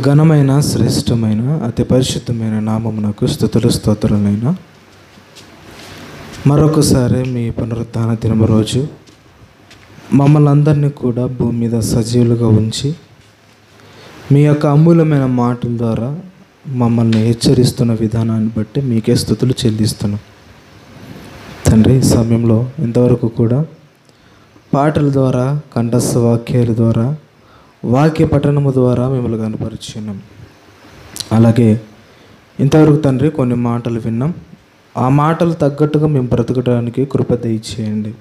ఘనమైన శ్రేష్టమైన అతి పరిశుద్ధమైన నామమునకు స్తుతులు స్తోత్రాలైనా మరొకసారి మీ పునరుత్థాన దినము రోజు మమ్మల్ని అందరినీ కూడా భూమి మీద సజీవులుగా ఉంచి మీ యొక్క అమూల్యమైన మాటల ద్వారా మమ్మల్ని హెచ్చరిస్తున్న విధానాన్ని బట్టి మీకే స్తుతులు చెల్లిస్తున్నాం తండ్రి. ఈ సమయంలో ఇంతవరకు కూడా పాటల ద్వారా, కంఠస్థ వాక్యాల ద్వారా, వాక్య పఠనము ద్వారా మిమ్మల్ని కనపరుచున్నాం. అలాగే ఇంతవరకు తండ్రి కొన్ని మాటలు విన్నాం. ఆ మాటలు తగ్గట్టుగా మేము బ్రతకడానికి కృప దయచేయండి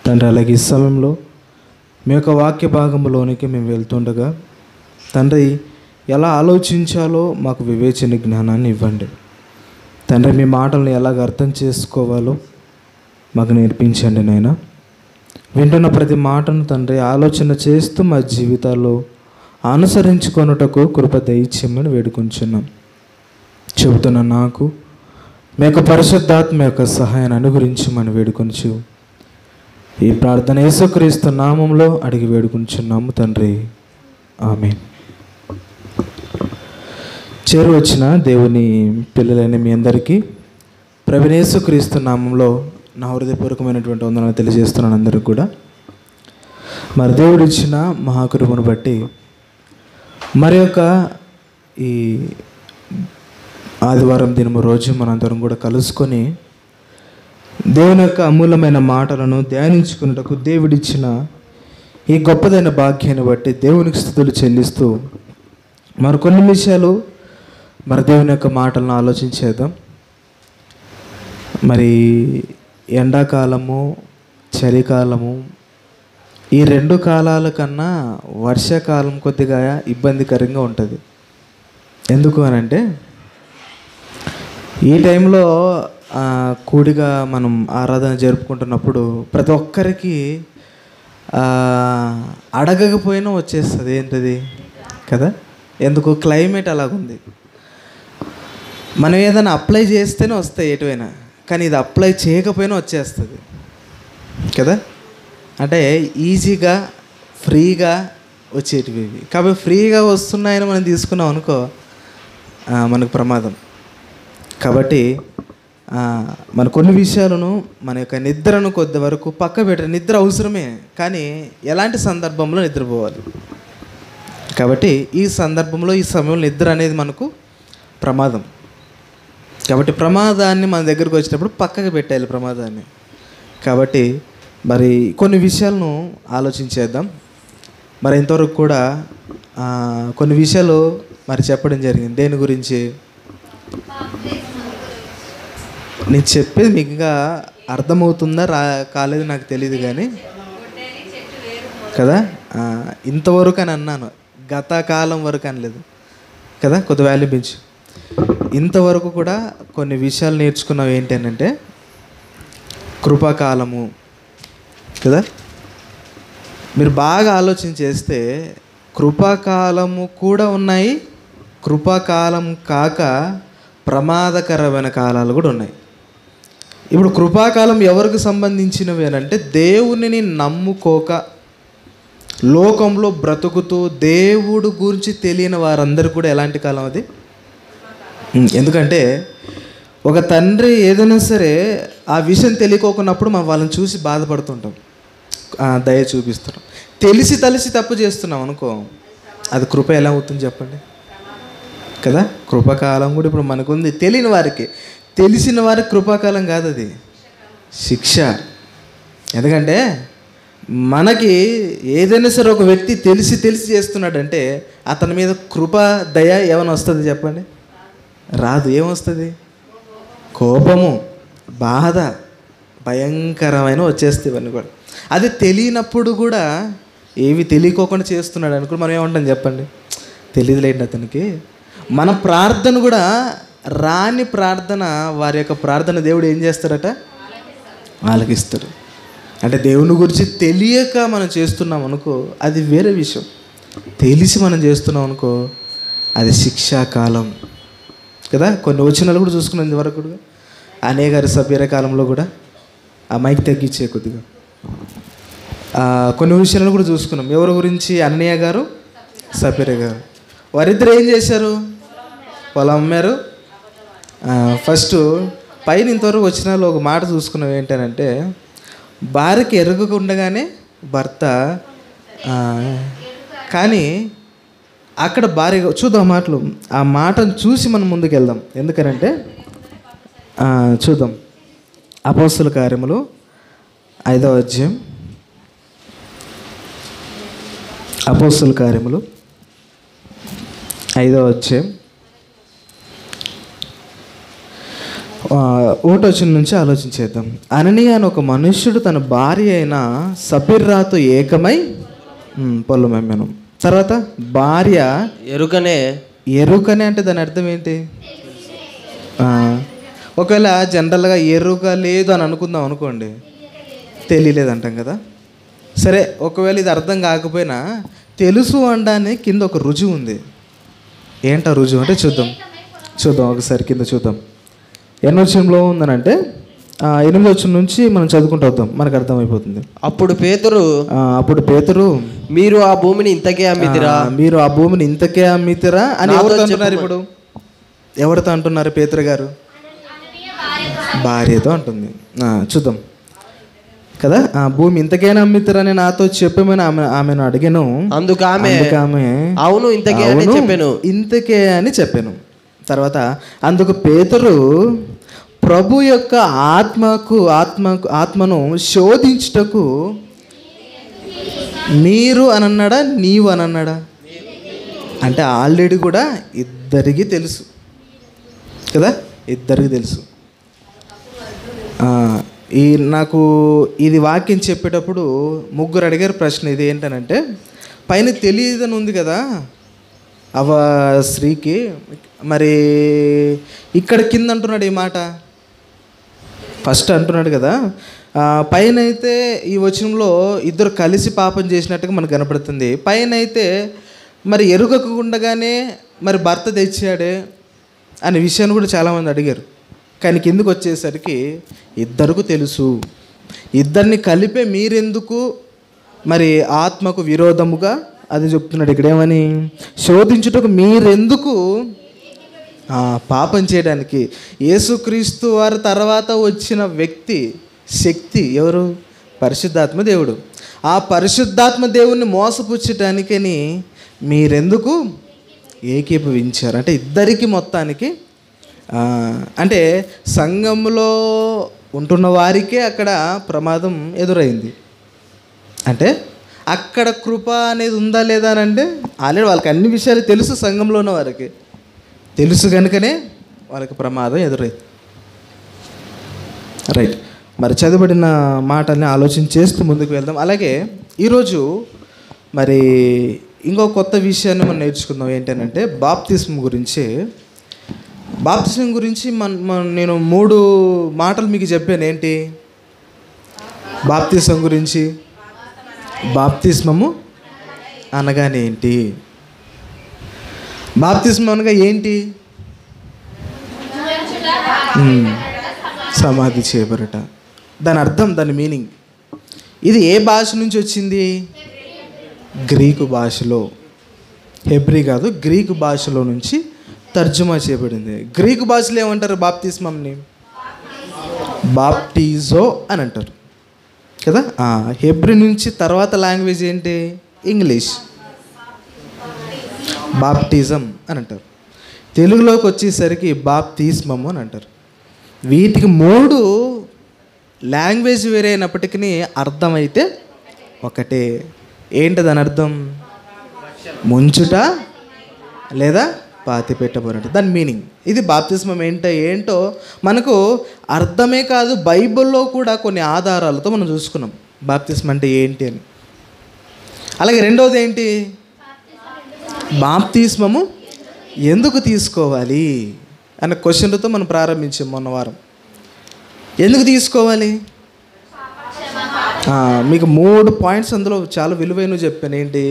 తండ్రి. అలాగే ఈ సమయంలో మీ యొక్క వాక్య భాగంలోనికి మేము వెళ్తుండగా తండ్రి ఎలా ఆలోచించాలో మాకు వివేచన జ్ఞానాన్ని ఇవ్వండి తండ్రి. మీ మాటలను ఎలాగ అర్థం చేసుకోవాలో మాకు నేర్పించండి నాయనా. వింటున్న ప్రతి మాటను తండ్రి ఆలోచన చేస్తూ మా జీవితాల్లో అనుసరించుకొనుటకు కృప దయచేయమని వేడుకొంచున్నాం. చెబుతున్న నాకు మీ యొక్క పరిశుద్ధాత్మ యొక్క సహాయాన్ని అనుగ్రహించమని వేడుకొంచు ఈ ప్రార్థన యేసుక్రీస్తు నామంలో అడిగి వేడుకొంచున్నాము తండ్రి, ఆమేన్. చేరువచ్చిన దేవుని పిల్లలైన మీ అందరికీ ప్రభువైన యేసుక్రీస్తు నామంలో నా హృదయపూర్వకమైనటువంటి వందనాలు తెలియజేస్తున్నాను అందరికి కూడా. మరి దేవుడు ఇచ్చిన మహాకృపను బట్టి మరి యొక్క ఈ ఆదివారం దినము రోజు మనందరం కూడా కలుసుకొని దేవుని యొక్క అమూల్యమైన మాటలను ధ్యానించుకున్నటకు దేవుడిచ్చిన ఈ గొప్పదైన భాగ్యాన్ని బట్టి దేవునికి స్తుతులు చెల్లిస్తూ మరికొన్ని విషయాలు మరి దేవుని యొక్క మాటలను ఆలోచించేద్దాం. మరి ఎండాకాలము, చలికాలము ఈ రెండు కాలాల కన్నా వర్షాకాలం కొద్దిగా ఇబ్బందికరంగా ఉంటుంది. ఎందుకు అనంటే ఈ టైంలో కూడిగా మనం ఆరాధన జరుపుకుంటున్నప్పుడు ప్రతి ఒక్కరికి అడగకపోయినా వచ్చేస్తుంది. ఏంటది కదా, ఎందుకు క్లైమేట్ అలాగుంది. మనం ఏదైనా అప్లై చేస్తేనే వస్తాయి ఎటువైనా, కానీ ఇది అప్లై చేయకపోయినా వచ్చేస్తుంది కదా. అంటే ఈజీగా ఫ్రీగా వచ్చేటివి ఇవి. కాబట్టి ఫ్రీగా వస్తున్నాయని మనం తీసుకున్నాం అనుకో మనకు ప్రమాదం. కాబట్టి మన కొన్ని విషయాలను మన యొక్క నిద్రను కొద్ది వరకు పక్క పెట్ట. నిద్ర అవసరమే, కానీ ఎలాంటి సందర్భంలో నిద్రపోవాలి. కాబట్టి ఈ సందర్భంలో ఈ సమయంలో నిద్ర అనేది మనకు ప్రమాదం. కాబట్టి ప్రమాదాన్ని మన దగ్గరకు వచ్చినప్పుడు పక్కకు పెట్టాలి ప్రమాదాన్ని. కాబట్టి మరి కొన్ని విషయాలను ఆలోచించేద్దాం. మరి ఇంతవరకు కూడా కొన్ని విషయాలు మరి చెప్పడం జరిగింది. దేని గురించి నేను చెప్పేది మీకు ఇంకా అర్థమవుతుందా కాలేదు నాకు తెలియదు కానీ కదా. ఇంతవరకు అని అన్నాను, గత కాలం వరకు అనలేదు కదా. కొద్ది వాల్యూ పెంచు. ఇంతవరకు కూడా కొన్ని విషయాలు నేర్చుకున్నావు. ఏంటంటే కృపాకాలము కదా. మీరు బాగా ఆలోచన చేస్తే కృపాకాలము కూడా ఉన్నాయి, కృపాకాలం కాక ప్రమాదకరమైన కాలాలు కూడా ఉన్నాయి. ఇప్పుడు కృపాకాలం ఎవరికి సంబంధించినవి అని అంటే దేవునిని నమ్ముకోక లోకంలో బ్రతుకుతూ దేవుడు గురించి తెలియని వారందరూ కూడా ఎలాంటి కాలం అది. ఎందుకంటే ఒక తండ్రి ఏదైనా సరే ఆ విషయం తెలియకోకున్నప్పుడు మనం వాళ్ళని చూసి బాధపడుతుంటాం, దయ చూపిస్తున్నాం. తెలిసి తప్పు చేస్తున్నాం అనుకో, అది కృప ఎలా అవుతుంది చెప్పండి కదా. కృపాకాలం కూడా ఇప్పుడు మనకుంది. తెలియని వారికి, తెలిసిన వారికి కృపాకాలం కాదు, అది శిక్ష. ఎందుకంటే మనకి ఏదైనా సరే ఒక వ్యక్తి తెలిసి చేస్తున్నాడంటే అతని మీద కృప, దయ ఏమైనా వస్తుంది చెప్పండి? రాదు. ఏమొస్తుంది? కోపము, బాధ, భయంకరమైన వచ్చేస్తాయి ఇవన్నీ కూడా. అది తెలియనప్పుడు కూడా ఏవి తెలియకోకుండా చేస్తున్నాడు అనుకో, మనం ఏమంటాం చెప్పండి? తెలియదులేండి అతనికి. మన ప్రార్థన కూడా రాని ప్రార్థన, వారి యొక్క ప్రార్థన దేవుడు ఏం చేస్తాడట? ఆలకిస్తాడు. అంటే దేవుని గురించి తెలియక మనం చేస్తున్నాం అనుకో, అది వేరే విషయం. తెలిసి మనం చేస్తున్నాం అనుకో, అది శిక్షాకాలం కదా. కొన్ని వచనాలు కూడా చూసుకున్నాం ఇంతవరకు కూడా. అన్నయ్య గారి సభ్యుల కాలంలో కూడా ఆ మైక్ తగ్గించే కొద్దిగా కొన్ని విషయాలు కూడా చూసుకున్నాం. ఎవరి గురించి? అన్నయ్య గారు, సభ్యుల గారు. వారిద్దరు ఏం చేశారు? పొలం అమ్మారు. ఫస్ట్ పైన ఇంతవరకు వచ్చిన వాళ్ళు ఒక మాట చూసుకున్నాం ఏంటంటే, భార్యకి ఎరుగకుండగానే భర్త, కానీ అక్కడ భార్య చూద్దాం మాటలు, ఆ మాటను చూసి మనం ముందుకు వెళ్దాం. ఎందుకనంటే చూద్దాం అపోస్తల కార్యములు 5వ అధ్యాయం. అపోస్తల కార్యములు 5వ అధ్యాయం 1వ వచనం నుంచి ఆలోచించేద్దాం. అననీయ అని ఒక మనుష్యుడు తన భార్య అయిన సపిర్రాతో ఏకమై పొలం అమ్మాను. తర్వాత భార్య ఎరుకనే అంటే దాని అర్థం ఏంటి? ఒకవేళ జనరల్గా ఎరుక లేదు అని అనుకుందాం అనుకోండి, తెలియలేదు అంటాం కదా. సరే, ఒకవేళ ఇది అర్థం కాకపోయినా తెలుసు అనడానికి కింద ఒక రుజువు ఉంది. ఏంటా రుజువు అంటే చూద్దాం ఒకసారి కింద చూద్దాం. ఎన్నో వచనంలో ఉందనంటే 8వ వచనం నుంచి మనం చదువుకుంటూ వద్దాం, మనకు అర్థమైపోతుంది. అప్పుడు పేతురు మీరు ఆ భూమిని ఇంతకే అమ్మితిరా అని ఎవరితో అంటున్నారు? ఇప్పుడు ఎవరితో అంటున్నారు? పేతురు గారు భార్యతో అంటుంది. చూద్దాం కదా. భూమి ఇంతకైనా అమ్మితిరని నాతో చెప్పమని ఆమెను అడిగాను. అందుకు ఆమె అవును ఇంతకే అని చెప్పాను. తర్వాత అందుకు పేతురు ప్రభు యొక్క ఆత్మను శోధించుటకు మీరు అనన్నాడా, నీవు అనన్నాడా? అంటే ఆల్రెడీ కూడా ఇద్దరికి తెలుసు కదా, ఇద్దరికి తెలుసు. నాకు ఇది వాక్యం చెప్పేటప్పుడు ముగ్గురు అడిగారు ప్రశ్న. ఇది ఏంటనంటే, పైన తెలియదని ఉంది కదా స్త్రీకి, మరి ఇక్కడ కింద అంటున్నాడు ఈ మాట. ఫస్ట్ అంటున్నాడు కదా, పైన అయితే ఈ వచనంలో ఇద్దరు కలిసి పాపం చేసినట్టుగా మనకు కనపడుతుంది. పైన అయితే మరి ఎరుగకుండగానే మరి భర్త తెచ్చాడే అనే విషయాన్ని కూడా చాలామంది అడిగారు. కానీ కిందకు వచ్చేసరికి ఇద్దరికి తెలుసు. ఇద్దరిని కలిపే మీరెందుకు మరి ఆత్మకు విరోధముగా అది చెప్తున్నాడు ఇక్కడ. ఏమని? శోధించుటకు మీరెందుకు పాపం చేయడానికి. యేసుక్రీస్తు వారి తర్వాత వచ్చిన శక్తి ఎవరు? పరిశుద్ధాత్మ దేవుడు. ఆ పరిశుద్ధాత్మ దేవుణ్ణి మోసపుచ్చటానికని మీరెందుకు ఏకీభవించారు? అంటే ఇద్దరికి మొత్తానికి, అంటే సంఘంలో ఉంటున్న వారికే అక్కడ ప్రమాదం ఎదురైంది. అంటే అక్కడ కృప అనేది ఉందా లేదా అని అంటే ఆల్రెడీ వాళ్ళకి అన్ని విషయాలు తెలుసు, సంఘంలో ఉన్న వారికి తెలుసు కనుకనే వాళ్ళకి ప్రమాదం ఎదురైంది. రైట్, మరి చదివబడిన మాటల్ని ఆలోచన చేస్తూ ముందుకు వెళ్దాం. అలాగే ఈరోజు మరి ఇంకో కొత్త విషయాన్ని మనం నేర్చుకుందాం. ఏంటంటే బాప్తిస్మం గురించి. బాప్తిస్మం గురించి నేను 3 మాటలు మీకు చెప్పాను. ఏంటి బాప్తిస్మం గురించి? బాప్తిస్మము అనగానే ఏంటి? బాప్తిస్మం అనగా ఏంటి? సమాధి చేయబడట. దాని అర్థం, దాని మీనింగ్. ఇది ఏ భాష నుంచి వచ్చింది? గ్రీకు భాషలో, హెబ్రీ కాదు, గ్రీకు భాషలో నుంచి తర్జుమా చేయబడింది. గ్రీకు భాషలో ఏమంటారు బాప్తిస్మంని? బాప్టిజో అని అంటారు కదా. హెబ్రీ నుంచి తర్వాత లాంగ్వేజ్ ఏంటి? ఇంగ్లీష్. బాప్టిజం అని అంటారు. తెలుగులోకి వచ్చేసరికి బాప్తిస్మము అని అంటారు. వీటికి 3 లాంగ్వేజ్ వేరే అయినప్పటికీ అర్థం అయితే ఒకటే. ఏంటి దాని అర్థం? ముంచుట లేదా పాతి పెట్టబడినట్టు, దాని మీనింగ్. ఇది బాప్తిస్మం ఏంటో మనకు అర్థమే కాదు, బైబిల్లో కూడా కొన్ని ఆధారాలతో మనం చూసుకున్నాం బాప్తిస్మం అంటే ఏంటి అని. అలాగే రెండవది ఏంటి? బాప్తిస్మము ఎందుకు తీసుకోవాలి అన్న క్వశ్చన్లతో మనం ప్రారంభించాం మొన్న వారం. ఎందుకు తీసుకోవాలి? మీకు 3 పాయింట్స్ అందులో చాలా విలువైనవి చెప్పాను. ఏంటి?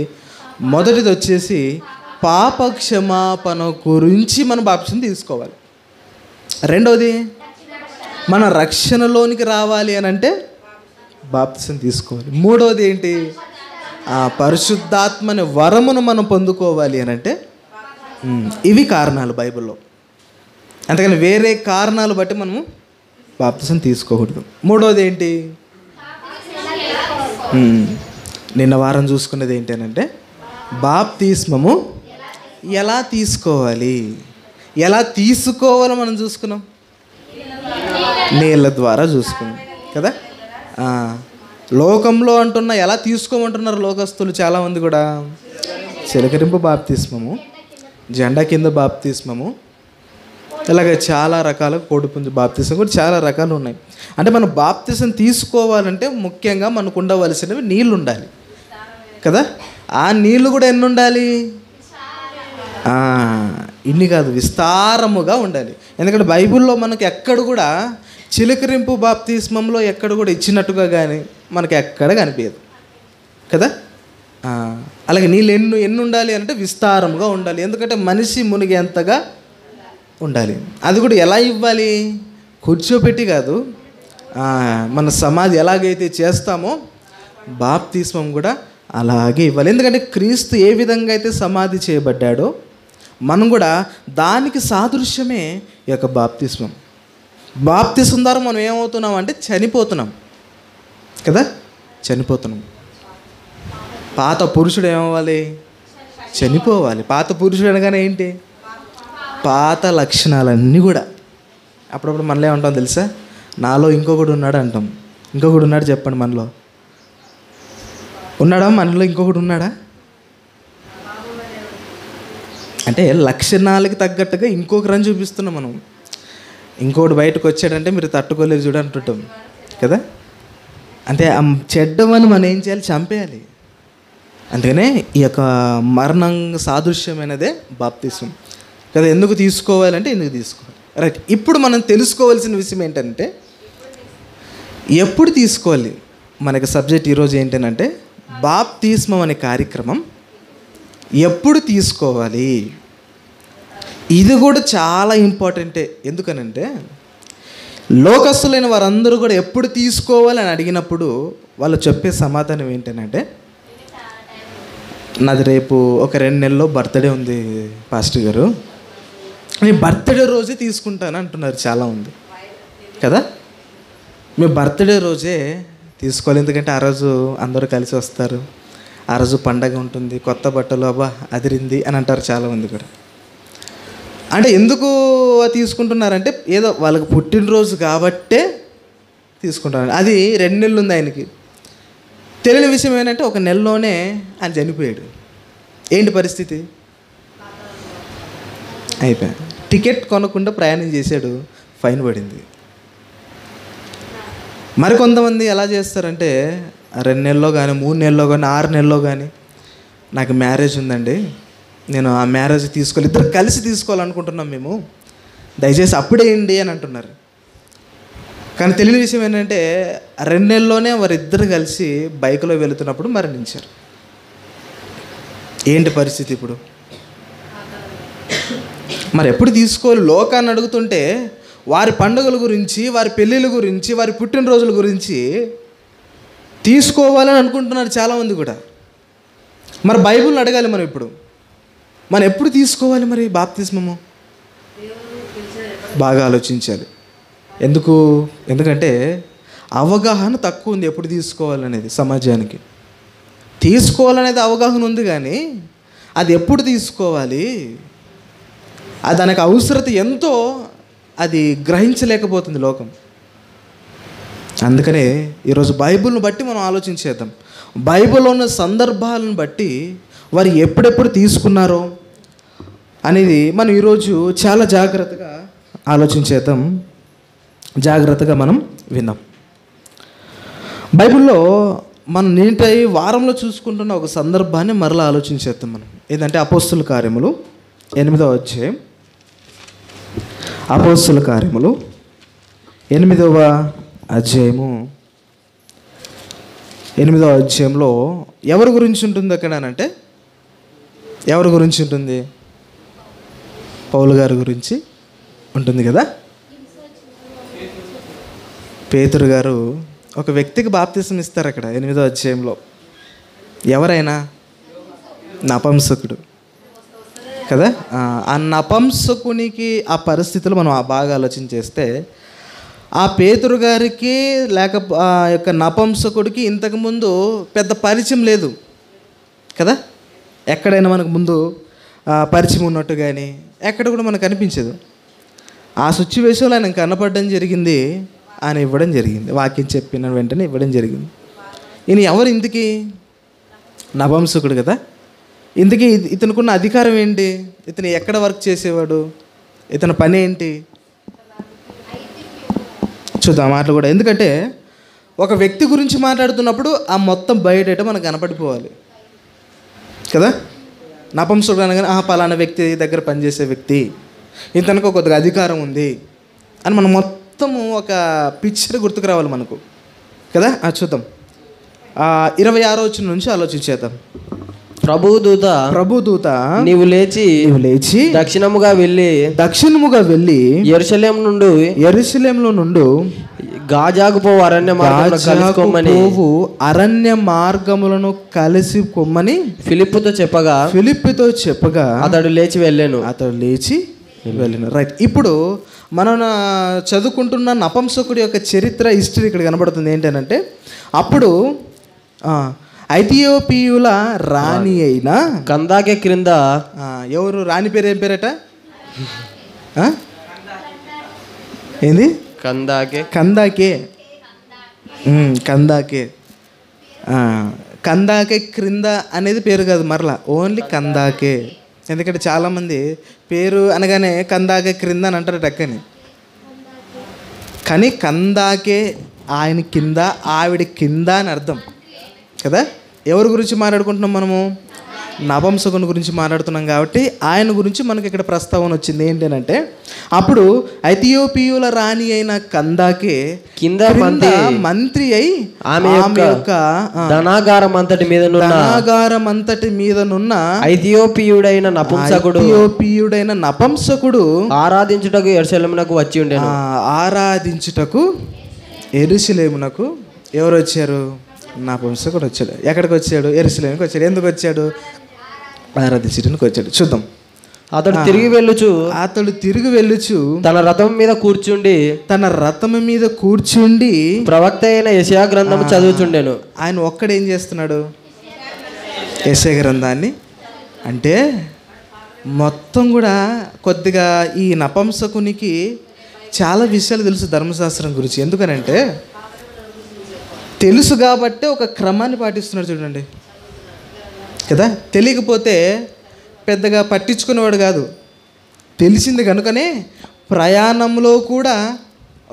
మొదటిది వచ్చేసి పాప క్షమాపణ గురించి మనం బాప్తిసం తీసుకోవాలి. రెండవది మన రక్షణలోనికి రావాలి అని అంటే బాప్తిసం తీసుకోవాలి. మూడవది ఏంటి? పరిశుద్ధాత్మని వరమును మనం పొందుకోవాలి అని అంటే ఇవి కారణాలు బైబిల్లో. అంతేకాని వేరే కారణాలు బట్టి మనము బాప్తిసం తీసుకోకూడదు. మూడోది ఏంటి? నిన్న వారం చూసుకున్నది ఏంటంటే బాప్తిస్మము ఎలా తీసుకోవాలి, ఎలా తీసుకోవాలో మనం చూసుకున్నాం. నీళ్ళ ద్వారా చూసుకున్నాం కదా. లోకంలో అంటున్న ఎలా తీసుకోమంటున్నారు లోకస్తులు చాలామంది కూడా. చిలకరింపు బాప్తిస్మము, జెండా కింద బాప్తిస్మము, ఇలాగ చాలా రకాల కోడిపుంజు బాప్తిసం కూడా చాలా రకాలు ఉన్నాయి. అంటే మనం బాప్తిసం తీసుకోవాలంటే ముఖ్యంగా మనకు ఉండవలసినవి నీళ్ళు ఉండాలి కదా. ఆ నీళ్ళు కూడా ఎన్ని ఉండాలి? ఇన్ని కాదు, విస్తారముగా ఉండాలి. ఎందుకంటే బైబిల్లో మనకు ఎక్కడ కూడా చిలకరింపు బాప్తిస్మంలో ఎక్కడ కూడా ఇచ్చినట్టుగా కానీ మనకి ఎక్కడ కనిపించదు కదా. అలాగే నీళ్ళు ఎన్ని ఉండాలి అంటే విస్తారముగా ఉండాలి. ఎందుకంటే మనిషి మునిగేంతగా ఉండాలి. అది కూడా ఎలా ఇవ్వాలి? కూర్చోపెట్టి కాదు. మన సమాధి ఎలాగైతే చేస్తామో బాప్తిస్మం కూడా అలాగే ఇవ్వాలి. ఎందుకంటే క్రీస్తు ఏ విధంగా అయితే సమాధి చేయబడ్డాడో మనం కూడా దానికి సాదృశ్యమే ఈ యొక్క బాప్తిస్మం. బాప్తిస్మం ద్వారా మనం ఏమవుతున్నాం అంటే చనిపోతున్నాం కదా, చనిపోతున్నాం. పాత పురుషుడు ఏమవ్వాలి? చనిపోవాలి. పాత పురుషుడు అనగానే ఏంటి? పాత లక్షణాలన్నీ కూడా. అప్పుడప్పుడు మనలో ఏమంటాం తెలుసా? నాలో ఇంకొకడు ఉన్నాడు అంటాం. ఇంకొకడు ఉన్నాడు చెప్పండి, మనలో ఉన్నాడా? మనలో ఇంకొకడు ఉన్నాడా? అంటే లక్షణాలకి తగ్గట్టుగా ఇంకొకరని చూపిస్తున్నాం మనం. ఇంకోటి బయటకు వచ్చాడంటే మీరు తట్టుకోలేరు చూడ అంటుంటాం కదా. అంటే ఆ చెడ్డమని మనం ఏం చేయాలి? చంపేయాలి. అందుకనే ఈ యొక్క మరణం సాదృశ్యమైనదే బాప్తిసం కదా. ఎందుకు తీసుకోవాలంటే ఎందుకు తీసుకోవాలి. రైట్. ఇప్పుడు మనం తెలుసుకోవాల్సిన విషయం ఏంటంటే ఎప్పుడు తీసుకోవాలి. మనకి సబ్జెక్ట్ ఈరోజు ఏంటంటే బాప్తిస్మం అనే కార్యక్రమం ఎప్పుడు తీసుకోవాలి. ఇది కూడా చాలా ఇంపార్టెంటే. ఎందుకనంటే లోకస్తులైన వారందరూ కూడా ఎప్పుడు తీసుకోవాలని అడిగినప్పుడు వాళ్ళు చెప్పే సమాధానం ఏంటంటే నాది రేపు ఒక 2 నెలల్లో బర్త్డే ఉంది పాస్టర్ గారు, నేను బర్త్డే రోజే తీసుకుంటాను అంటున్నారు చాలామంది కదా. మీ బర్త్డే రోజే తీసుకోవాలి. ఎందుకంటే ఆ రోజు అందరూ కలిసి వస్తారు, ఆ రోజు పండగ ఉంటుంది, కొత్త బట్టలు అబ్బా అదిరింది అని అంటారు చాలామంది కూడా. అంటే ఎందుకు తీసుకుంటున్నారంటే ఏదో వాళ్ళకి పుట్టినరోజు కాబట్టే తీసుకుంటారు. అది 2 నెలలు ఉంది ఆయనకి. తెలియని విషయం ఏంటంటే 1 నెలలోనే ఆయన చనిపోయాడు. ఏంటి పరిస్థితి? అయిపోయా. టికెట్ కొనకుండా ప్రయాణం చేశాడు, ఫైన్ పడింది. మరికొంతమంది ఎలా చేస్తారంటే 2 నెలల్లో కానీ 3 నెలల్లో కానీ 6 నెలల్లో కానీ నాకు మ్యారేజ్ ఉందండి, నేను ఆ మ్యారేజ్ తీసుకోవాలి, ఇద్దరు కలిసి తీసుకోవాలనుకుంటున్నాం మేము, దయచేసి అప్పుడే ఏంటి అని అంటున్నారు. కానీ తెలియని విషయం ఏంటంటే 2 నెలల్లోనే వారిద్దరు కలిసి బైక్లో వెళుతున్నప్పుడు మరణించారు. ఏంటి పరిస్థితి ఇప్పుడు? మరి ఎప్పుడు తీసుకోవాలి? లోకాన్ని అడుగుతుంటే వారి పండుగల గురించి, వారి పెళ్ళిళ్ళ గురించి, వారి పుట్టినరోజుల గురించి తీసుకోవాలని అనుకుంటున్నారు చాలామంది కూడా. మరి బైబిల్ని అడగాలి మనం ఇప్పుడు, మనం ఎప్పుడు తీసుకోవాలి మరి బాప్తిస్మము? బాగా ఆలోచించాలి. ఎందుకంటే అవగాహన తక్కువ ఉంది ఎప్పుడు తీసుకోవాలనేది సమాజానికి. తీసుకోవాలనేది అవగాహన ఉంది కానీ అది ఎప్పుడు తీసుకోవాలి, అది దానికి అవసరత ఎంతో అది గ్రహించలేకపోతుంది లోకం. అందుకనే ఈరోజు బైబిల్ని బట్టి మనం ఆలోచించేద్దాం. బైబిల్లో ఉన్న సందర్భాలను బట్టి వారు ఎప్పుడెప్పుడు తీసుకున్నారో అనేది మనం ఈరోజు చాలా జాగ్రత్తగా ఆలోచించేద్దాం, జాగ్రత్తగా మనం విందాం. బైబిల్లో మనం నేటి వారంలో చూసుకుంటున్న ఒక సందర్భాన్ని మరలా ఆలోచించేద్దాం మనం. ఏంటంటే అపోస్తుల కార్యములు 8వ అధ్యాయం. అపోస్తుల కార్యములు 8వ అధ్యాయము 8వ అధ్యాయంలో ఎవరి గురించి ఉంటుంది అక్కడ అంటే ఎవరి గురించి ఉంటుంది? పౌలు గారి గురించి ఉంటుంది కదా. పేతురు గారు ఒక వ్యక్తికి బాప్తిసం ఇస్తారు అక్కడ 8వ అధ్యాయంలో. ఎవరైనా? నపుంసకుడు. కదా. ఆ నపంసకునికి ఆ పరిస్థితులు మనం బాగా ఆలోచన చేస్తే, ఆ పేతురు గారికి లేక ఆ యొక్క నపంసకుడికి ఇంతకుముందు పెద్ద పరిచయం లేదు కదా. ఎక్కడైనా మనకు ముందు పరిచయం ఉన్నట్టు కానీ ఎక్కడ కూడా మనకు అనిపించదు. ఆ సిచ్యువేషన్లో ఆయన కనపడడం జరిగింది, ఆయన ఇవ్వడం జరిగింది, వాక్యం చెప్పిన వెంటనే ఇవ్వడం జరిగింది. ఈయన ఎవరు ఇంతకీ? నపంసకుడు కదా. ఇంతకీ ఇతనుకున్న అధికారం ఏంటి? ఇతను ఎక్కడ వర్క్ చేసేవాడు? ఇతని పని ఏంటి? చూద్దాం మాటలు కూడా. ఎందుకంటే ఒక వ్యక్తి గురించి మాట్లాడుతున్నప్పుడు ఆ మొత్తం బయట మనకు కనపడిపోవాలి కదా. నపంసకుడు అనగానే పలానా వ్యక్తి దగ్గర పనిచేసే వ్యక్తి, ఇతనికి కొద్దిగా అధికారం ఉంది అని మనం మొత్తము ఒక పిక్చర్ గుర్తుకు రావాలి మనకు కదా. చూద్దాం 26వ వచనం నుంచి ఆలోచించేద్దాం. ప్రభుదూత నీవు లేచి దక్షిణముగా వెళ్ళి యెరూషలేములో నుండి గాజాకు పోవు అరణ్య మార్గములను కలిసి కొమ్మని ఫిలిప్పుతో చెప్పగా అతడు లేచి వెళ్ళాను. రైట్. ఇప్పుడు మనం చదువుకుంటున్న నపంసకుడి యొక్క చరిత్ర, హిస్టరీ ఇక్కడ కనబడుతుంది. ఏంటంటే అప్పుడు ఐథియోపియుల రాణి అయిన కందాకే క్రింద ఎవరు రాణి పేరు? ఏం పేరట? ఏంది? కందాకే క్రింద అనేది పేరు కాదు మరలా, ఓన్లీ కందాకే. ఎందుకంటే చాలామంది పేరు అనగానే కందాకే క్రింద అని అంటారు టక్కని, కానీ కందాకే ఆయన కింద, ఆవిడ కింద అని అర్థం కదా. ఎవరి గురించి మాట్లాడుకుంటున్నాం మనము? నపంసకుని గురించి మాట్లాడుతున్నాం కాబట్టి ఆయన గురించి మనకి ఇక్కడ ప్రస్తావన వచ్చింది. ఏంటంటే అప్పుడు ఐథియోపియుల రాణి అయిన కందాకే కింద మంత్రి అయి ఆమె యొక్క ధనాగారం అంతటి మీదనున్న ఐథియోపియుడైన నపంసకుడు ఆరాధించుటకు యెరూషలేమునకు ఎవరు వచ్చారు? నపంసకుడు వచ్చాడు. ఎక్కడికి వచ్చాడు? యెరూషలేముకి వచ్చాడు. ఎందుకు వచ్చాడు? ఆరాధించడానికి వచ్చాడు. చూద్దాం. అతడు తిరిగి వెళ్ళుచు తన రథం మీద కూర్చుండి ప్రవక్త అయిన యెషయా గ్రంథం చదువుచుండెను. ఆయన ఒక్కడేం చేస్తున్నాడు? యెషయా గ్రంథాన్ని అంటే మొత్తం కూడా కొద్దిగా ఈ నపంసకునికి చాలా విషయాలు తెలుసు ధర్మశాస్త్రం గురించి. ఎందుకనంటే తెలుసు కాబట్టే ఒక క్రమాన్ని పాటిస్తున్నాడు చూడండి కదా. తెలియకపోతే పెద్దగా పట్టించుకునేవాడు కాదు. తెలిసింది కనుకనే ప్రయాణంలో కూడా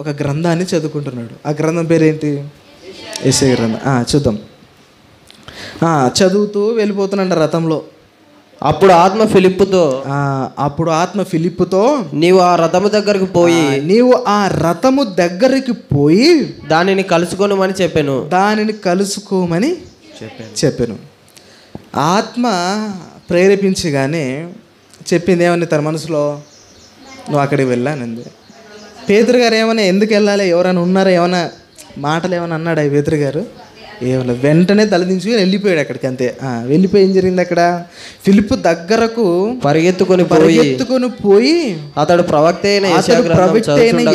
ఒక గ్రంథాన్ని చదువుకుంటున్నాడు. ఆ గ్రంథం పేరేంటి? యెషయా గ్రంథం. చూద్దాం. చదువుతూ వెళ్ళిపోతున్నాడు రథంలో. అప్పుడు ఆత్మ ఫిలిప్పుతో నీవు ఆ రథము దగ్గరికి పోయి దానిని కలుసుకోమని చెప్పాను. ఆత్మ ప్రేరేపించగానే చెప్పింది ఏమని తన మనసులో? నువ్వు అక్కడికి వెళ్ళానంది. పేతురు గారు ఏమైనా ఎందుకు వెళ్ళాలి? ఎవరైనా ఉన్నారా? ఏమైనా మాటలు ఏమైనా అన్నాడా పేతురు గారు? ఏమన్నా వెంటనే తలదించుకొని వెళ్ళిపోయాడు అక్కడికి, అంతే. వెళ్ళిపోయి ఏం జరిగింది అక్కడ? ఫిలిప్పు దగ్గరకు పరిగెత్తుకొని పోయి అతడు ప్రవక్త అయిన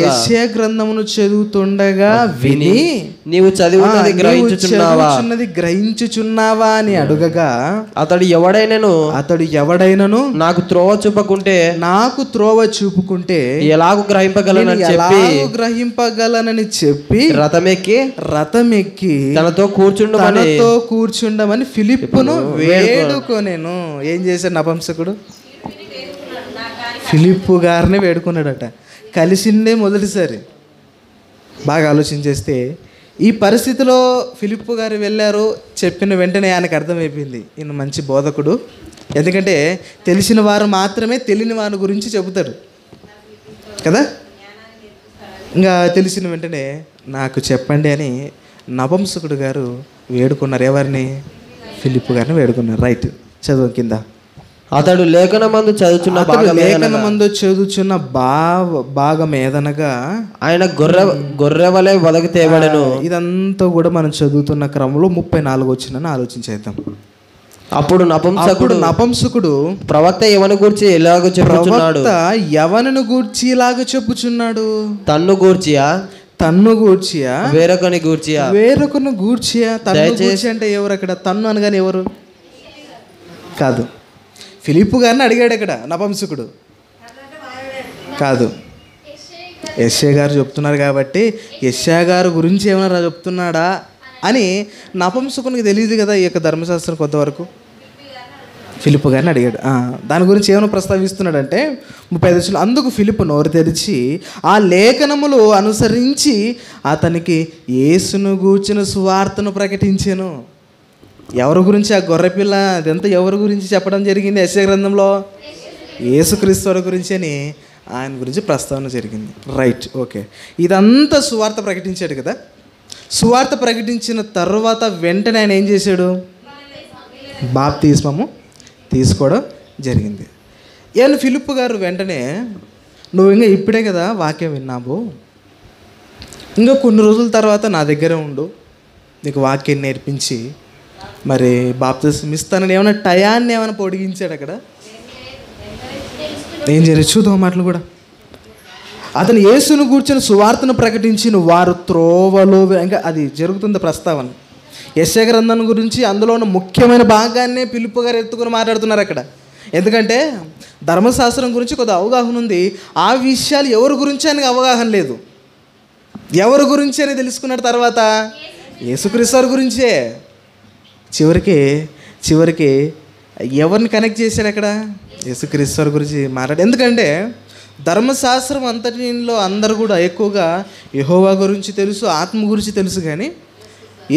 యెషయా గ్రంథమును చదువుతుండగా విని నీవు చదువుతున్నది గ్రహించుచున్నావా అని అడుగగా అతడు ఎవడైనను నాకు త్రోవ చూపుకుంటే ఎలాగూ గ్రహింపగలనని చెప్పి రథమెక్కి తనతో కూర్చుండమని ఫిలిప్పును వేడుకొనేను. ఏం చేశాడు నపంసకుడు? ఫిలిప్పు గారిని వేడుకున్నాడట. కలిసిందే మొదటిసారి. బాగా ఆలోచన చేస్తే ఈ పరిస్థితిలో ఫిలిప్పు గారు వెళ్ళారు. చెప్పిన వెంటనే ఆయనకు అర్థమైపోయింది ఈయన మంచి బోధకుడు. ఎందుకంటే తెలిసిన వారు మాత్రమే తెలియని వారి గురించి చెబుతారు కదా. ఇంకా తెలిసిన వెంటనే నాకు చెప్పండి అని నపంసకుడు గారు వేడుకున్నారు. ఎవరిని? ఫిలిప్పు గారిని వేడుకున్నారు. రైట్. చదువు కింద. అతడు లేఖనమందు చదువుచున్న భాగమేదనగా ఆయన గొర్రెవలే వదకు తేబడెను. ఇదంతా కూడా మనం చదువుతున్న క్రమంలో 34 వచ్చిందని ఆలోచించేద్దాం. అప్పుడు నపుంసకుడు ప్రవక్త ఎవని గూర్చి ఎలాగ చెప్పుచున్నాడు? ఎవరిని గూర్చి ఇలాగ చెప్పుచున్నాడు? తన్ను గూర్చియా వేరొకని గూర్చియా? తన్ను గూర్చి అంటే ఎవరు అక్కడ? తన్ను అనగానే ఎవరు? కాదు, ఫిలిప్పు గారిని అడిగాడు అక్కడ నపుంసకుడు. కాదు, యెషయా గారు చెప్తున్నారు కాబట్టి యెషయా గారు గురించి ఏమైనా చెప్తున్నాడా అని నపుంసకునికి తెలియదు కదా ఈ యొక్క ధర్మశాస్త్రం కొంతవరకు. ఫిలిప్పు గారిని అడిగాడు. దాని గురించి ఏమైనా ప్రస్తావిస్తున్నాడంటే 35 అందుకు ఫిలిప్పు నోరు తెరిచి ఆ లేఖనములు అనుసరించి అతనికి యేసును గూర్చిన సువార్తను ప్రకటించాను. ఎవరి గురించి? ఆ గొర్రెపిల్ల అదంతా ఎవరి గురించి చెప్పడం జరిగింది యెషయా గ్రంథంలో? యేసుక్రీస్తు గురించి అని ఆయన గురించి ప్రస్తావన జరిగింది. Right, okay. ఇదంతా సువార్త ప్రకటించాడు కదా. సువార్త ప్రకటించిన తర్వాత వెంటనే ఆయన ఏం చేశాడు? బాప్తిస్మము తీసుకోవడం జరిగింది. ఏమన్నా ఫిలిప్పు గారు వెంటనే, నువ్వు ఇంకా ఇప్పుడే కదా వాక్యం విన్నావు, ఇంకా కొన్ని రోజుల తర్వాత నా దగ్గరే ఉండు, నీకు వాక్యం నేర్పించి మరి బాప్తిస్మం ఇస్తానని ఏమైనా టయాన్ని ఏమైనా పొడిగించాడు అక్కడ? ఏం చేయలేదు. చూద్దాం మాటలు కూడా. అతను యేసును కూర్చొని సువార్తను ప్రకటించిన వారు త్రోవలో, ఇంకా అది జరుగుతుంది ప్రస్తావన. యెషయా గ్రంథం గురించి అందులో ఉన్న ముఖ్యమైన భాగాన్నే ఫిలిప్పు గారు ఎత్తుకుని మాట్లాడుతున్నారు అక్కడ. ఎందుకంటే ధర్మశాస్త్రం గురించి కొద్ది అవగాహన ఉంది, ఆ విషయాలు ఎవరి గురించి ఆయనకు అవగాహన లేదు. ఎవరి గురించి అని తెలుసుకున్న తర్వాత యేసుక్రీస్తు గురించే. చివరికి ఎవరిని కనెక్ట్ చేశాడు అక్కడ? యేసుక్రీస్తు గురించి మాట్లాడు. ఎందుకంటే ధర్మశాస్త్రం అంతటిలో అందరూ కూడా ఎక్కువగా యెహోవా గురించి తెలుసు, ఆత్మ గురించి తెలుసు, కానీ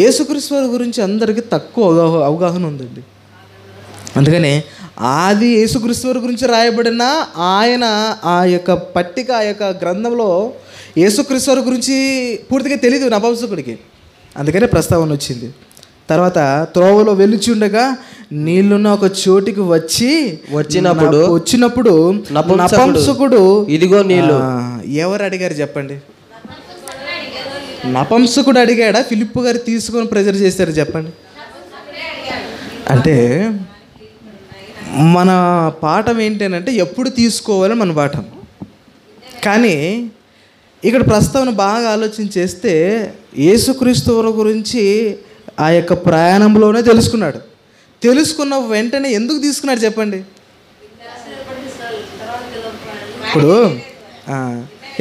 యేసుక్రీస్తు గురించి అందరికీ తక్కువ అవగాహన ఉందండి. అందుకనే ఆది యేసుక్రీస్తు గురించి రాయబడిన ఆయన ఆ యొక్క పట్టిక, ఆ యొక్క గ్రంథంలో యేసుక్రీస్తు గురించి పూర్తిగా తెలియదు నపుంసకుడికి. అందుకనే ప్రస్తావన వచ్చింది. తర్వాత త్రోవలో వెలుచుండగా నీళ్లున్న ఒక చోటికి వచ్చినప్పుడు నపుంసకుడు ఇదిగో నీళ్ళు. ఎవరు అడిగారు చెప్పండి? నపుంసకుడు అడిగాడా? ఫిలిప్పు గారు తీసుకొని ప్రెజర్ చేశారు చెప్పండి? అంటే మన పాఠం ఏంటంటే ఎప్పుడు తీసుకోవాలని మన పాఠం. కానీ ఇక్కడ ప్రస్తావన బాగా ఆలోచన చేస్తే యేసుక్రీస్తు గురించి ఆ యొక్క ప్రయాణంలోనే తెలుసుకున్నాడు. తెలుసుకున్న వెంటనే ఎందుకు తీసుకున్నాడు చెప్పండి? ఇప్పుడు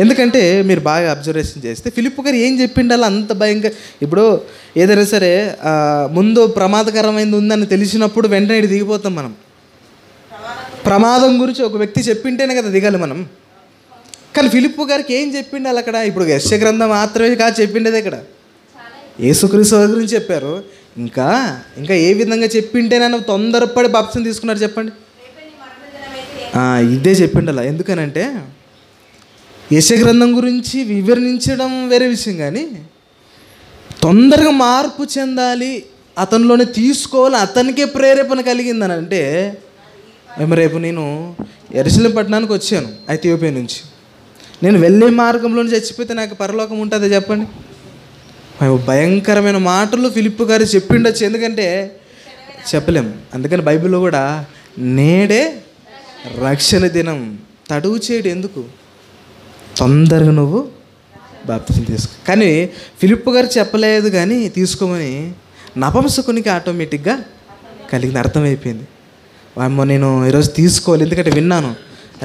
ఎందుకంటే మీరు బాగా అబ్జర్వేషన్ చేస్తే ఫిలిప్పు గారు ఏం చెప్పిండాలో అంత భయంకర. ఇప్పుడు ఏదైనా సరే ముందు ప్రమాదకరమైనది ఉందని తెలిసినప్పుడు వెంటనే ఇటు దిగిపోతాం మనం. ప్రమాదం గురించి ఒక వ్యక్తి చెప్పింటేనే కదా దిగాలి మనం. కానీ ఫిలిప్పు గారికి ఏం చెప్పిండాలి అక్కడ? ఇప్పుడు యెషయా గ్రంథం మాత్రమే కాదు చెప్పిండేది ఇక్కడ, యేసుక్రీస్తు గురించి చెప్పారు. ఇంకా ఏ విధంగా చెప్పింటేనైనా తొందరపడి బాప్తిసం తీసుకున్నారు చెప్పండి? ఇదే చెప్పిండాల. ఎందుకనంటే యెషయా గ్రంథం గురించి వివరించడం వేరే విషయం, కానీ తొందరగా మార్పు చెందాలి, అతనిలోనే తీసుకోవాలి, అతనికే ప్రేరేపణ కలిగిందని అంటే రేపు నేను యెరూషలేము పట్టణానికి వచ్చాను ఐథియోపియా నుంచి. నేను వెళ్ళే మార్గంలో చచ్చిపోతే నాకు పరలోకం ఉంటుందా చెప్పండి? భయంకరమైన మాటలు ఫిలిప్పు గారు చెప్పిండొచ్చు, ఎందుకంటే చెప్పలేం. అందుకని బైబిల్లో కూడా నేడే రక్షణ దినం, తడువు చేయడు ఎందుకు, తొందరగా నువ్వు బాప్తిసం తీసుకో. కానీ ఫిలిప్పు గారు చెప్పలేదు, కానీ తీసుకోమని నపుంసకునికి ఆటోమేటిక్గా కలిగింది, అర్థమైపోయింది. అమ్మో నేను ఈరోజు తీసుకోవాలి, ఎందుకంటే విన్నాను,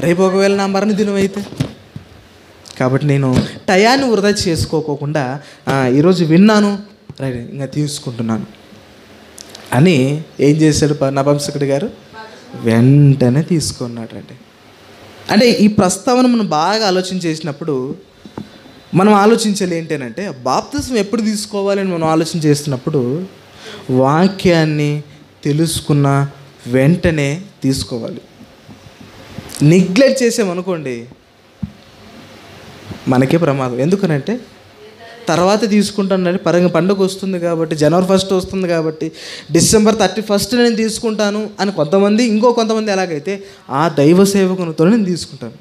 రేపు ఒకవేళ నా మరణ దినం అయితే, కాబట్టి నేను టయాన్ని వృధా చేసుకోకుండా ఈరోజు విన్నాను, రైట్ ఇంకా తీసుకుంటున్నాను అని ఏం చేశాడు నపుంసకుడి గారు? వెంటనే తీసుకున్నాడు. అంటే ఈ ప్రస్తావన మనం బాగా ఆలోచన చేసినప్పుడు మనం ఆలోచించాలి ఏంటంటే బాప్తిసం ఎప్పుడు తీసుకోవాలని మనం ఆలోచన చేస్తున్నప్పుడు వాక్యాన్ని తెలుసుకున్న వెంటనే తీసుకోవాలి. నెగ్లెక్ట్ చేసామనుకోండి మనకే ప్రమాదం. ఎందుకనంటే తర్వాత తీసుకుంటానని పండుగ వస్తుంది కాబట్టి, జనవరి 1 వస్తుంది కాబట్టి, డిసెంబర్ 31 నేను తీసుకుంటాను అని కొంతమంది, కొంతమంది ఎలాగైతే ఆ దైవ సేవకునితో నేను తీసుకుంటాను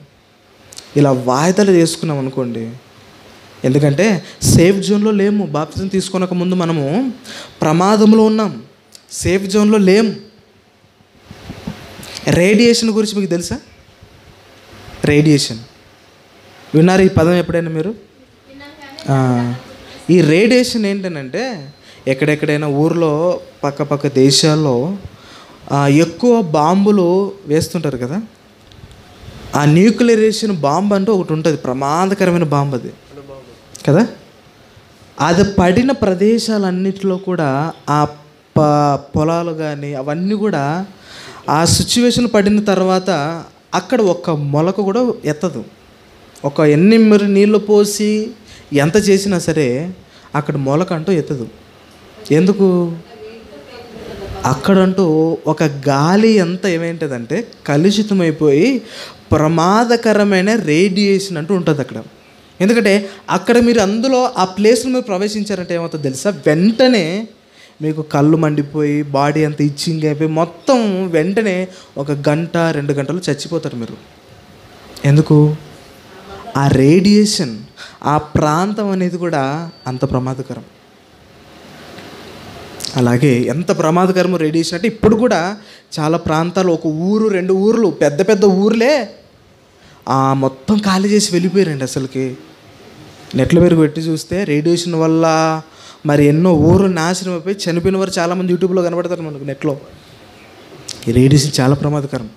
ఇలా వాయిదాలు చేసుకున్నాం అనుకోండి. ఎందుకంటే సేఫ్ జోన్లో లేము. బాప్తిజం తీసుకునక ముందు మనము ప్రమాదంలో ఉన్నాం, సేఫ్ జోన్లో లేము. రేడియేషన్ గురించి మీకు తెలుసా? రేడియేషన్ విన్నారు ఈ పదం ఎప్పుడైనా మీరు? ఈ రేడియేషన్ ఏంటనంటే ఎక్కడెక్కడైనా ఊర్లో పక్క దేశాల్లో ఎక్కువ బాంబులు వేస్తుంటారు కదా, ఆ న్యూక్లియరేషన్ బాంబు అంటూ ఒకటి ఉంటుంది, ప్రమాదకరమైన బాంబు అది కదా. అది పడిన ప్రదేశాలన్నిటిలో కూడా ఆ పొలాలు కానీ అవన్నీ కూడా ఆ సిచ్యువేషన్ పడిన తర్వాత అక్కడ ఒక్క మొలక కూడా ఎత్తదు. ఎన్ని మీరు నీళ్ళు పోసి ఎంత చేసినా సరే అక్కడ మొలక అంటూ ఎత్తదు. ఎందుకు? అక్కడంటూ ఒక గాలి ఎంత ఏమేంటదంటే కలుషితమైపోయి ప్రమాదకరమైన రేడియేషన్ అంటూ ఉంటుంది అక్కడ. ఎందుకంటే అక్కడ మీరు అందులో ఆ ప్లేస్లో మీరు ప్రవేశించారంటే ఏమవుతుందో తెలుసా? వెంటనే మీకు కళ్ళు మండిపోయి బాడీ అంతా ఇచ్చింగ్ అయిపోయి మొత్తం వెంటనే 1 గంట 2 గంటలు చచ్చిపోతారు మీరు. ఎందుకు? ఆ రేడియేషన్, ఆ ప్రాంతం అనేది కూడా అంత ప్రమాదకరం. అలాగే ఎంత ప్రమాదకరమో రేడియేషన్ అంటే ఇప్పుడు కూడా చాలా ప్రాంతాలు, 1 ఊరు 2 ఊర్లు, పెద్ద ఊర్లే మొత్తం ఖాళీ చేసి వెళ్ళిపోయారండి. అసలుకి నెట్లో మీరు పెట్టి చూస్తే రేడియేషన్ వల్ల మరి ఎన్నో ఊర్లు నాశనం అయిపోయి చనిపోయిన వారు చాలామంది యూట్యూబ్లో కనబడతారు మనకు నెట్లో. ఈ రేడియేషన్ చాలా ప్రమాదకరం.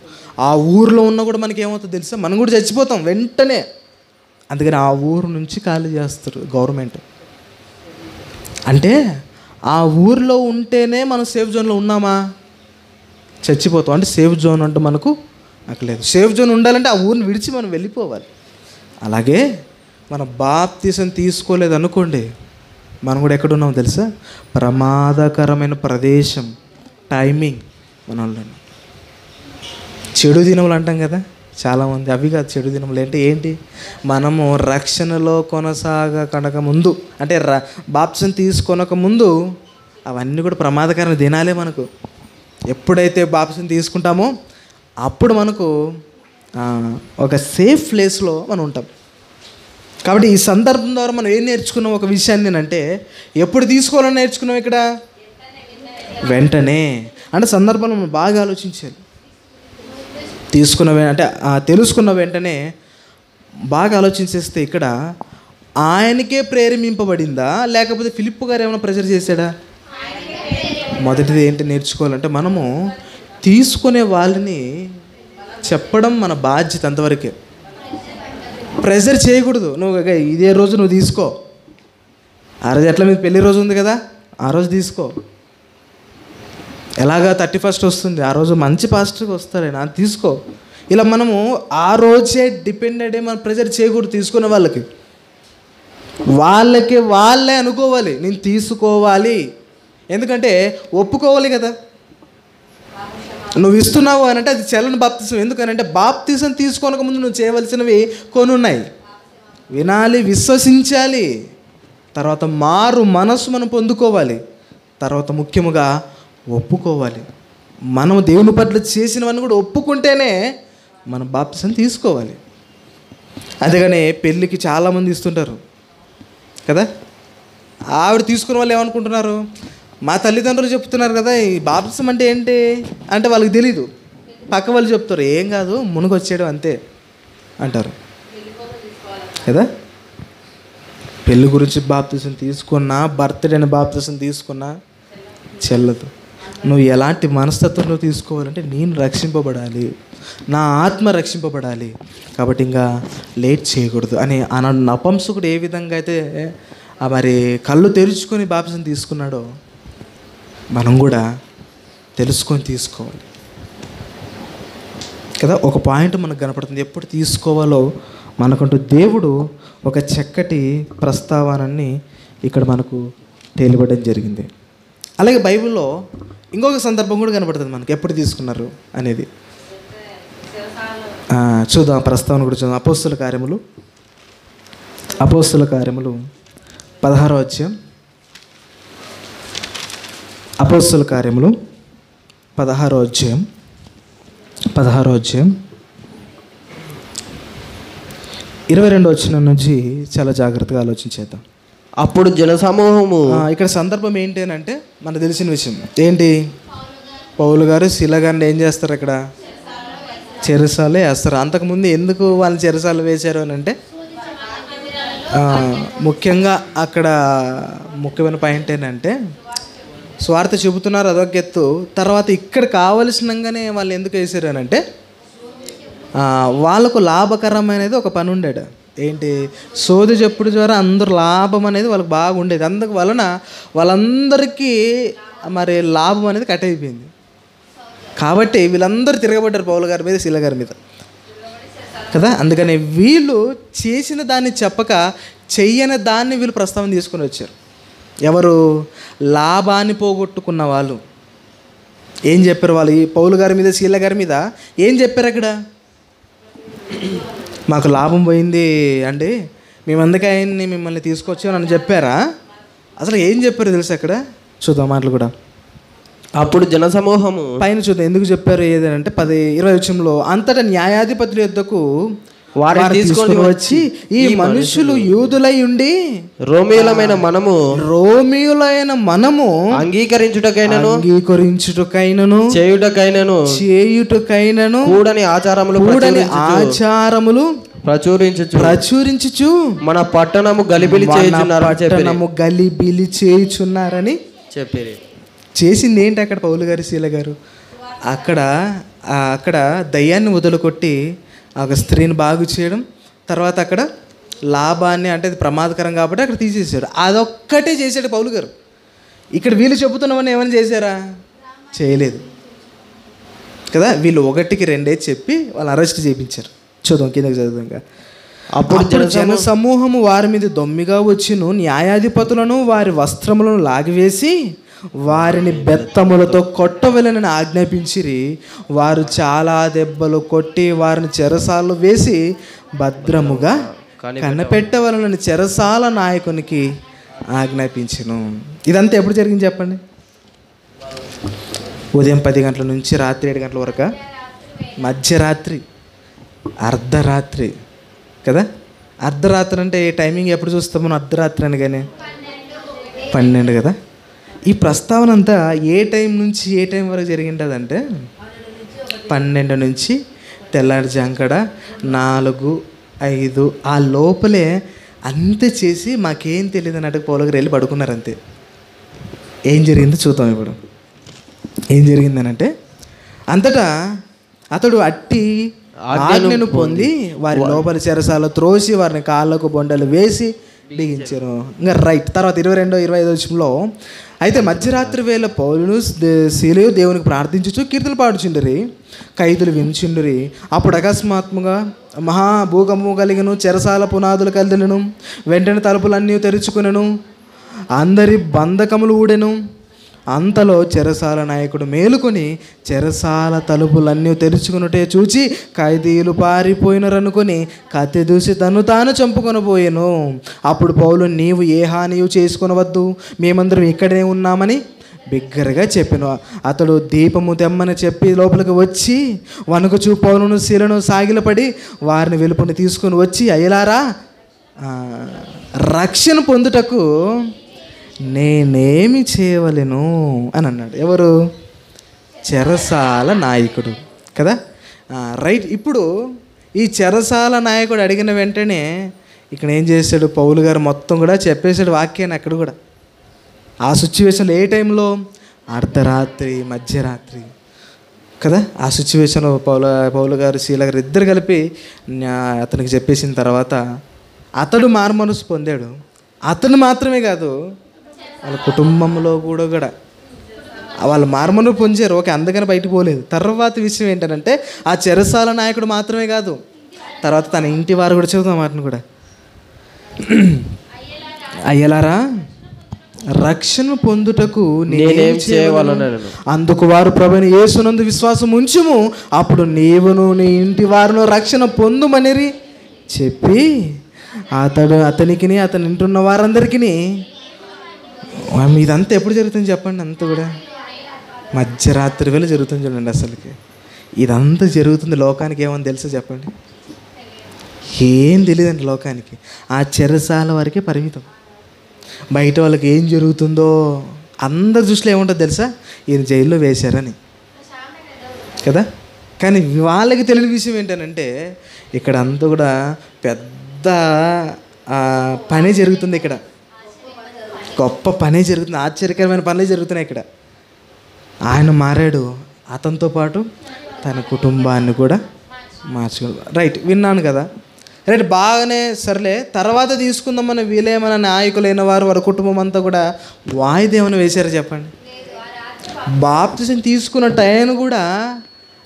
ఆ ఊర్లో ఉన్నా కూడా మనకి ఏమవుతుందో తెలుసా? మనం కూడా చచ్చిపోతాం వెంటనే. అందుకని ఆ ఊరు నుంచి ఖాళీ చేస్తారు గవర్నమెంట్. అంటే ఆ ఊర్లో ఉంటేనే మనం సేఫ్ జోన్లో ఉన్నామా? చచ్చిపోతాం. అంటే సేఫ్ జోన్ అంటూ మనకు అక్కలేదు. సేఫ్ జోన్ ఉండాలంటే ఆ ఊరిని విడిచి మనం వెళ్ళిపోవాలి. అలాగే మనం బాప్తిసం తీసుకోలేదు అనుకోండి, మనం కూడా ఎక్కడున్నామో తెలుసా? ప్రమాదకరమైన ప్రదేశం, టైమింగ్ మనలో. చెడు దినములు అంటాం కదా చాలామంది, అవి కాదు చెడు దినములు. ఏంటి? మనము రక్షణలో కొనసాగక ముందు, అంటే బాప్తిసం తీసుకొనక ముందు అవన్నీ కూడా ప్రమాదకరమైన దినాలే మనకు. ఎప్పుడైతే బాప్తిసం తీసుకుంటామో అప్పుడు మనకు ఒక సేఫ్ ప్లేస్లో మనం ఉంటాం. కాబట్టి ఈ సందర్భం ద్వారా మనం ఏం నేర్చుకున్నాం? ఒక విషయాన్ని అంటే ఎప్పుడు తీసుకోవాలని నేర్చుకున్నాం ఇక్కడ? వెంటనే. అంటే సందర్భంలో మనం బాగా ఆలోచించాలి. తెలుసుకున్న వెంటనే బాగా ఆలోచించేస్తే ఇక్కడ ఆయనకే ప్రేరేమింపబడిందా లేకపోతే ఫిలిప్పు గారు ఏమైనా ప్రెజర్ చేశాడా? మొదటిది ఏంటి నేర్చుకోవాలంటే మనము తీసుకునే వాళ్ళని చెప్పడం మన బాధ్యత. అంతవరకే. ప్రెజర్ చేయకూడదు. నువ్వు ఇదే రోజు నువ్వు తీసుకో, ఆ రోజు ఎట్లా మీకు పెళ్లి రోజు ఉంది కదా, ఆ రోజు తీసుకో. ఎలాగా 31st వస్తుంది, ఆ రోజు మంచి పాస్టర్కి వస్తారైనా తీసుకో. ఇలా మనము ఆ రోజే డిపెండెడ్ మనం ప్రెజర్ చేయకూడదు. తీసుకునే వాళ్ళే అనుకోవాలి నేను తీసుకోవాలి. ఎందుకంటే ఒప్పుకోవాలి కదా. నువ్వు ఇస్తున్నావు అని అంటే అది చెల్లని బాప్తిసం. ఎందుకనంటే బాప్తిసం తీసుకోనక ముందు నువ్వు చేయవలసినవి కొన్ని ఉన్నాయి. వినాలి, విశ్వసించాలి, తర్వాత మారు మనసు మనం పొందుకోవాలి, తర్వాత ముఖ్యముగా ఒప్పుకోవాలి. మనం దేవుని పట్ల చేసినవన్నీ కూడా ఒప్పుకుంటేనే మనం బాప్తిసం తీసుకోవాలి. అందుకనే పెళ్ళికి చాలామంది ఇస్తుంటారు కదా. ఆవిడ తీసుకున్న వాళ్ళు ఏమనుకుంటున్నారు? మా తల్లిదండ్రులు చెప్తున్నారు కదా ఈ బాప్తిసం అంటే ఏంటి అంటే వాళ్ళకి తెలీదు. పక్క వాళ్ళు చెప్తారు ఏం కాదు మునుగొచ్చేయడం అంతే అంటారు కదా. పెళ్ళి గురించి బాప్తిసం తీసుకున్నా, బర్త్డేని బాప్తిసం తీసుకున్నా చెల్లదు. నువ్వు ఎలాంటి మనస్తత్వం నువ్వు తీసుకోవాలంటే నేను రక్షింపబడాలి, నా ఆత్మ రక్షింపబడాలి, కాబట్టి ఇంకా లేట్ చేయకూడదు అని నపంసకుడు ఏ విధంగా అయితే మరి కళ్ళు తెరుచుకొని బాప్తిసం తీసుకున్నాడో మనం కూడా తెలుసుకొని తీసుకోవాలి కదా. ఒక పాయింట్ మనకు కనపడుతుంది, ఎప్పుడు తీసుకోవాలో మనకంటూ దేవుడు ఒక చక్కటి ప్రస్తావనని ఇక్కడ మనకు తేలిపడడం జరిగింది. అలాగే బైబిల్లో ఇంకొక సందర్భం కూడా కనపడుతుంది మనకి ఎప్పుడు తీసుకున్నారు అనేది. చూద్దాం, ప్రస్తావన కూడా చూద్దాం. అపోస్తుల కార్యములు 16వ అధ్యాయం. అపోస్తుల కార్యములు 16వ అధ్యాయం 22వ వచనం నుంచి చాలా జాగ్రత్తగా ఆలోచించేద్దాం. అప్పుడు జనసమూహము, ఇక్కడ సందర్భం ఏంటి అని అంటే మనకు తెలిసిన విషయం ఏంటి? పౌలు గారు శీల గారిని ఏం చేస్తారు? ఇక్కడ చెరసాలే వేస్తారు. అంతకుముందు ఎందుకు వాళ్ళు చెరసాలు వేశారు అని అంటే ముఖ్యంగా అక్కడ ముఖ్యమైన పాయింట్ ఏంటంటే స్వార్థ చెబుతున్నారు అదొక ఎత్తు. తర్వాత ఇక్కడ కావలసినంగానే వాళ్ళు ఎందుకు వేశారు అని అంటే వాళ్ళకు లాభకరమైనది ఒక పని ఉండేది. ఏంటి? సోది చెప్పుడు ద్వారా అందరూ లాభం అనేది వాళ్ళకి బాగా ఉండేది. అందుకు వలన వాళ్ళందరికీ మరి లాభం అనేది కట్ అయిపోయింది. కాబట్టి వీళ్ళందరూ తిరగబడ్డారు పౌలు గారి మీద, శీల గారి మీద కదా. అందుకని వీళ్ళు చేసిన దాన్ని చెప్పక చెయ్యని దాన్ని వీళ్ళు ప్రస్తావన తీసుకొని వచ్చారు. ఎవరు? లాభాన్ని పోగొట్టుకున్న వాళ్ళు ఏం చెప్పారు? వాళ్ళు ఈ పౌలు గారి మీద, శీల గారి మీద ఏం చెప్పారు? అక్కడ మాకు లాభం పోయింది అండి, మేము అందుకే ఆయన్ని మిమ్మల్ని తీసుకొచ్చామని అని చెప్పారా? అసలు ఏం చెప్పారు తెలుసు? అక్కడ చూద్దాం మాటలు కూడా. అప్పుడు జనసమూహము పైన చూద్దాం ఎందుకు చెప్పారు ఏదంటే 10-20 వచ్చంలో, అంతటా న్యాయాధిపతుల యొద్దకు వారిని తీసుకొని వచ్చి ఈ మనుషులు యూదులై ఉండి రోమీయులమైన మనము అంగీకరించుటకైనను చేయుటకైనను కూడని ఆచారములు ప్రచురించుచు మన పట్టణము గలిబిలి చేయుచున్నారని చెప్పారు. చేసింది ఏంటి అక్కడ పౌలు గారు, శీల గారు? అక్కడ దయ్యాన్ని వదులుకొట్టి ఒక స్త్రీని బాగు చేయడం, తర్వాత అక్కడ లాభాన్ని అంటే అది ప్రమాదకరం కాబట్టి అక్కడ తీసేసాడు. అదొక్కటే చేశాడు పౌలు గారు. ఇక్కడ వీళ్ళు చెబుతున్నామని ఏమైనా చేశారా? చేయలేదు కదా. వీళ్ళు 1కి 2 చెప్పి వాళ్ళు అరెస్ట్ చేయించారు. చూద్దాం కిందకి చదువుదాం. అప్పుడు జన సమూహము వారి మీద దొమ్మిగా వచ్చిను, న్యాయాధిపతులను వారి వస్త్రములను లాగివేసి వారిని బెత్తములతో కొట్టవలెనని ఆజ్ఞాపించిరి. వారు చాలా దెబ్బలు కొట్టి వారిని చెరసాలలో వేసి భద్రముగా కనిపెట్టవలనని చెరసాల నాయకునికి ఆజ్ఞాపించెను. ఇదంతా ఎప్పుడు జరిగింది చెప్పండి? ఉదయం 10 గంటల నుంచి రాత్రి 7 గంటల వరకు, మధ్యరాత్రి, అర్ధరాత్రి కదా. అర్ధరాత్రి అంటే టైమింగ్ ఎప్పుడు చూస్తాం మనం? అర్ధరాత్రి అనగానే 12 కదా. ఈ ప్రస్తావన అంతా ఏ టైం నుంచి ఏ టైం వరకు జరిగింటుందంటే 12 నుంచి తెల్లారిజాంకడ 4-5 ఆ లోపలే అంతే చేసి మాకేం తెలియదు అన్నట్టు పౌలు గారు వెళ్ళి పడుకున్నారు అంతే. ఏం జరిగిందో చూద్దాం ఇప్పుడు. ఏం జరిగిందనంటే అంతటా అతడు అట్టి ఆజ్ఞను పొంది వారి లోపల చెరసాల త్రోసి వారిని కాళ్ళకు బొండలు వేసి బిగించారు. ఇంకా రైట్. తర్వాత 22-25 వచ్చంలో, అయితే మధ్యరాత్రి వేళ పౌలును శీలయు దేవునికి ప్రార్థించుచు కీర్తనలు పాడుచుండరి, ఖైదులు వించుండరి. అప్పుడు అకస్మాత్తుగా మహాభూకంపము కలిగను, చెరసాల పునాదులు కదిలెను, వెంటనే తలుపులన్నీ తెరుచుకునెను, అందరి బంధకములు ఊడెను. అంతలో చెరసాల నాయకుడు మేలుకొని చెరసాల తలుపులన్నీ తెరుచుకున్నట్టే చూచి ఖైదీలు పారిపోయినరనుకొని కత్తి దూసి తను తాను చంపుకొని పోయాను. అప్పుడు పౌలు, నీవు ఏ హానియు చేసుకొనవద్దు, మేమందరం ఇక్కడే ఉన్నామని బిగ్గరగా చెప్పాను. అతడు దీపము తెమ్మని చెప్పి లోపలికి వచ్చి వణుకుచూ పౌలును శీలను సాగిలపడి వారిని వెలుపుని తీసుకొని వచ్చి, అయ్యలారా, రక్షణ పొందుటకు నేనేమి చేయవలెను అని అన్నాడు. ఎవరు? చెరసాల నాయకుడు కదా. రైట్. ఇప్పుడు ఈ చెరసాల నాయకుడు అడిగిన వెంటనే ఇక్కడ ఏం చేశాడు పౌలు గారు? మొత్తం కూడా చెప్పేశాడు వాక్యాన్ని. అక్కడ కూడా ఆ సిచ్యువేషన్లో ఏ టైంలో? అర్ధరాత్రి, మధ్యరాత్రి కదా. ఆ సిచ్యువేషన్లో పౌలు గారు, శీల గారు ఇద్దరు కలిపి అతనికి చెప్పేసిన తర్వాత అతడు మారుమనసు పొందాడు. అతను మాత్రమే కాదు, వాళ్ళ కుటుంబంలో కూడా వాళ్ళు మారుమనసు పొందారు. ఓకే, అందుకని బయటకు పోలేదు. తర్వాత విషయం ఏంటంటే ఆ చెరసాల నాయకుడు మాత్రమే కాదు, తర్వాత తన ఇంటి వారు కూడా చెబుతాం వాటిని కూడా. అయ్యలారా, రక్షణ పొందుటకు నేనేం చేయవలను? అందుకు వారు ప్రభువైన యేసునందు విశ్వాసం ఉంచుము, అప్పుడు నీవును నీ ఇంటి వారును రక్షణ పొందుమనిరి చెప్పి అతనికి అతని ఇంటున్న వారందరికీ. ఇదంతా ఎప్పుడు జరుగుతుంది చెప్పండి? అంతా కూడా మధ్యరాత్రి వేళ జరుగుతుంది చూడండి. అసలుకి ఇదంతా జరుగుతుంది. లోకానికి ఏమని తెలుసో చెప్పండి? ఏం తెలియదండి లోకానికి. ఆ చెరసాల వరకే పరిమితం. బయట వాళ్ళకి ఏం జరుగుతుందో అందరి దృష్టిలో ఏముంటుందో తెలుసా? ఈయన జైల్లో వేశారని కదా. కానీ వాళ్ళకి తెలియని విషయం ఏంటంటే ఇక్కడ అంతా కూడా పెద్ద పని జరుగుతుంది. ఇక్కడ గొప్ప పనే జరుగుతుంది, ఆశ్చర్యకరమైన పనులే జరుగుతున్నాయి ఇక్కడ. ఆయన మారాడు, అతనితో పాటు తన కుటుంబాన్ని కూడా మార్చుకోవాలి. రైట్, విన్నాను కదా, రైట్, బాగానే సర్లే. తర్వాత తీసుకుందామని వీళ్ళేమైనా నాయకులైన వారు వారి కుటుంబం అంతా కూడా వాయిదేమని వేశారు చెప్పండి. బాప్తిసం తీసుకున్న టైం కూడా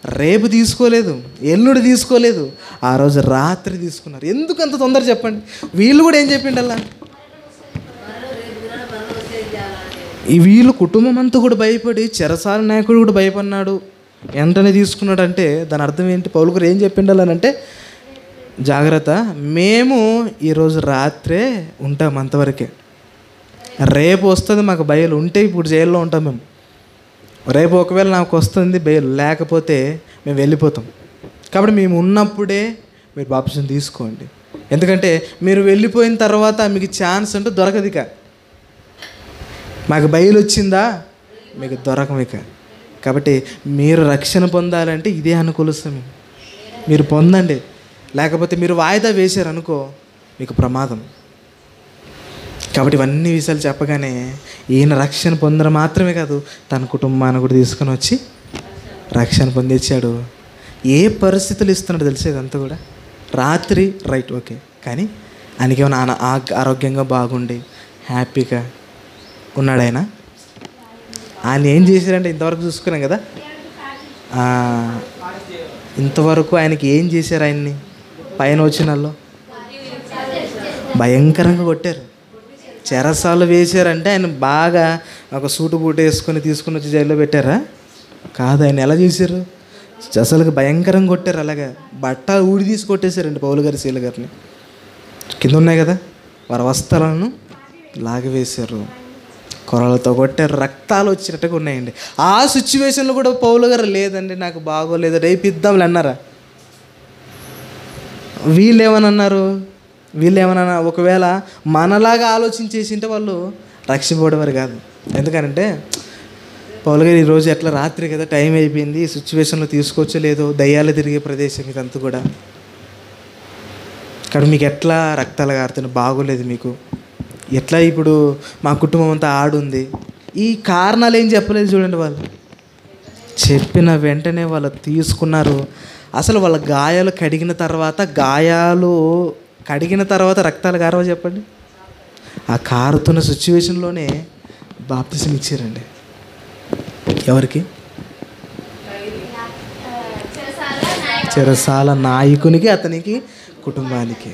రేపు తీసుకోలేదు, ఎల్లుడు తీసుకోలేదు, ఆ రోజు రాత్రి తీసుకున్నారు. ఎందుకు అంత తొందర చెప్పండి? వీళ్ళు కూడా ఏం చెప్పిండల్లా, ఈ వీళ్ళు కుటుంబం అంతా కూడా భయపడి, చెరసాల నాయకుడు కూడా భయపడినాడు, వెంటనే తీసుకున్నాడు. అంటే దాని అర్థం ఏంటి? పౌలు గారు ఏం చెప్పిండాలనంటే, జాగ్రత్త, మేము ఈరోజు రాత్రే ఉంటాం, అంతవరకే. రేపు వస్తుంది మాకు బయలు ఉంటే ఇప్పుడు జైల్లో ఉంటాం మేము. రేపు ఒకవేళ నాకు వస్తుంది బయలు, లేకపోతే మేము వెళ్ళిపోతాం. కాబట్టి మేము ఉన్నప్పుడే మీరు బాప్టిజం తీసుకోండి. ఎందుకంటే మీరు వెళ్ళిపోయిన తర్వాత మీకు ఛాన్స్ అంటూ దొరకదు. ఇక మాకు బయలు వచ్చిందా మీకు దొరకం ఇక. కాబట్టి మీరు రక్షణ పొందాలంటే ఇదే అనుకూలిస్తాం, మీరు పొందండి. లేకపోతే మీరు వాయిదా వేశారనుకో మీకు ప్రమాదం. కాబట్టి ఇవన్నీ విషయాలు చెప్పగానే ఈయన రక్షణ పొందడం మాత్రమే కాదు, తన కుటుంబాన్ని కూడా తీసుకొని వచ్చి రక్షణ పొందించాడు. ఏ పరిస్థితులు ఇస్తున్నాడు తెలిసేది అంతా కూడా. రాత్రి రైట్ ఓకే, కానీ ఆయనకేమైనా ఆరోగ్యంగా బాగుండి హ్యాపీగా ఉన్నాడు ఆయన. ఆయన ఏం చేశారంటే ఇంతవరకు చూసుకున్నాం కదా, ఇంతవరకు ఆయనకి ఏం చేశారు? ఆయన్ని పైన వచ్చిన వాళ్ళు భయంకరంగా కొట్టారు, చెరసాలు వేశారంటే ఆయన బాగా ఒక సూటు బూట వేసుకొని తీసుకుని వచ్చి జైల్లో పెట్టారా? కాదు, ఆయన ఎలా చేశారు? అసలుకి భయంకరంగా కొట్టారు. అలాగా బట్ట ఊడి తీసి కొట్టేశారండి పౌలు గారి, శీల గారిని. కింద ఉన్నాయి కదా వారి వస్త్రాలను లాగవేశారు, కొరలతో కొట్టారు, రక్తాలు వచ్చినట్టుగా ఉన్నాయండి. ఆ సిచ్యువేషన్లో కూడా పౌలు గారు లేదండి నాకు బాగోలేదు, రేపు ఇద్దాంలే అన్నారా? వీళ్ళేమన్నా ఒకవేళ మనలాగా ఆలోచించేసింటే వాళ్ళు రక్షింపబడేవారు కాదు. ఎందుకనంటే పౌలు గారు ఈరోజు ఎట్లా రాత్రి కదా, టైం అయిపోయింది, ఈ సిచ్యువేషన్లో తీసుకోవచ్చలేదో, దయ్యాలు తిరిగే ప్రదేశం ఇదంతా కూడా. ఇక్కడ మీకు ఎట్లా రక్తాలు కారుతుంది, బాగోలేదు మీకు, ఎట్లా ఇప్పుడు మా కుటుంబం అంతా ఆడుంది, ఈ కారణాలు ఏం చెప్పలేదు చూడండి. వాళ్ళు చెప్పిన వెంటనే వాళ్ళు తీసుకున్నారు. అసలు వాళ్ళ గాయాలు కడిగిన తర్వాత రక్తాలు కారవా చెప్పండి? ఆ కారుతున్న సిచ్యువేషన్లోనే బాప్తిసం ఇచ్చారండి. ఎవరికి? చెరసాల నాయకునికి, అతనికి కుటుంబానికి.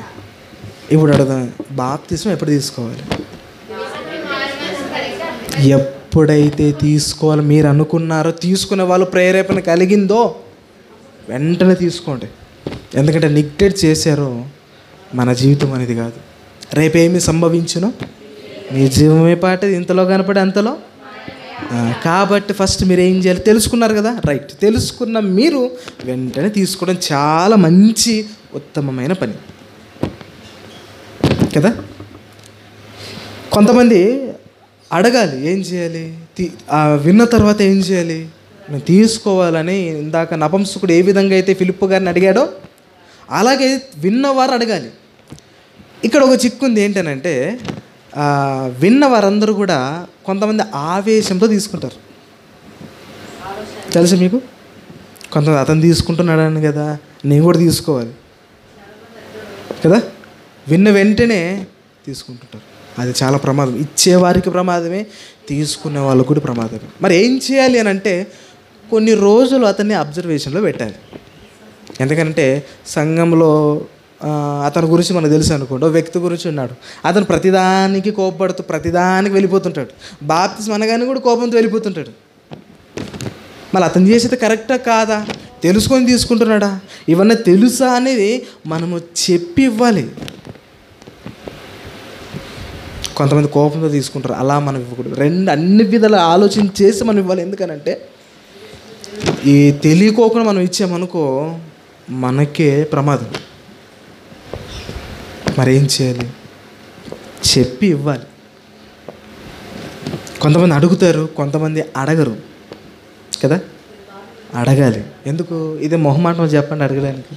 ఇప్పుడు అడుగుదాం, బాప్తిసం ఎప్పుడు తీసుకోవాలి? ఎప్పుడైతే తీసుకోవాలి మీరు అనుకున్నారో, తీసుకునే వాళ్ళు ప్రేరేపణ కలిగిందో వెంటనే తీసుకోండి. ఎందుకంటే నెగ్లెక్ట్ చేశారో మన జీవితం అనేది కాదు. రేపేమి సంభవించునో మీ జీవమే పాటది, ఇంతలో కనపడే అంతలో. కాబట్టి ఫస్ట్ మీరు ఏం చేయాలి? తెలుసుకున్నారు కదా, రైట్, తెలుసుకున్న మీరు వెంటనే తీసుకోవడం చాలా మంచి ఉత్తమమైన పని కదా. కొంతమంది అడగాలి ఏం చేయాలి, విన్న తర్వాత ఏం చేయాలి, నేను తీసుకోవాలని. ఇందాక నపుంసకుడు ఏ విధంగా అయితే ఫిలిప్పు గారిని అడిగాడో అలాగే విన్నవారు అడగాలి. ఇక్కడ ఒక చిక్కు ఉంది, ఏంటనంటే విన్న వారందరూ కూడా కొంతమంది ఆవేశంతో తీసుకుంటారు. తెలుసు మీకు, కొంతమంది అతను తీసుకుంటున్నాడని కదా నేను కూడా తీసుకోవాలి కదా, విన్న వెంటనే తీసుకుంటుంటారు. అది చాలా ప్రమాదం. ఇచ్చేవారికి ప్రమాదమే, తీసుకునే వాళ్ళకు కూడా ప్రమాదమే. మరి ఏం చేయాలి అని అంటే కొన్ని రోజులు అతన్ని అబ్జర్వేషన్లో పెట్టాలి. ఎందుకంటే సంఘంలో అతని గురించి మనకు తెలుసు అనుకోండి, ఒక వ్యక్తి గురించి ఉన్నాడు, అతను ప్రతిదానికి కోపపడుతూ ప్రతిదానికి వెళ్ళిపోతుంటాడు. బాప్తిసం అనగానే కూడా కోపంతో వెళ్ళిపోతుంటాడు. మళ్ళీ అతను చేసేది కరెక్టా కాదా, తెలుసుకొని తీసుకుంటున్నాడా, ఇవన్నీ తెలుసా అనేది మనము చెప్పి ఇవ్వాలి. కొంతమంది కోపంతో తీసుకుంటారు, అలా మనం ఇవ్వకూడదు. అన్ని విధాలు ఆలోచన చేసి మనం ఇవ్వాలి. ఎందుకనంటే ఈ తెలియకోకుండా మనం ఇచ్చామనుకో మనకే ప్రమాదం. మరేం చేయాలి? చెప్పి ఇవ్వాలి. కొంతమంది అడుగుతారు, కొంతమంది అడగరు కదా. అడగాలి. ఎందుకు? ఇది మొహమాటం చెప్పండి అడగడానికి.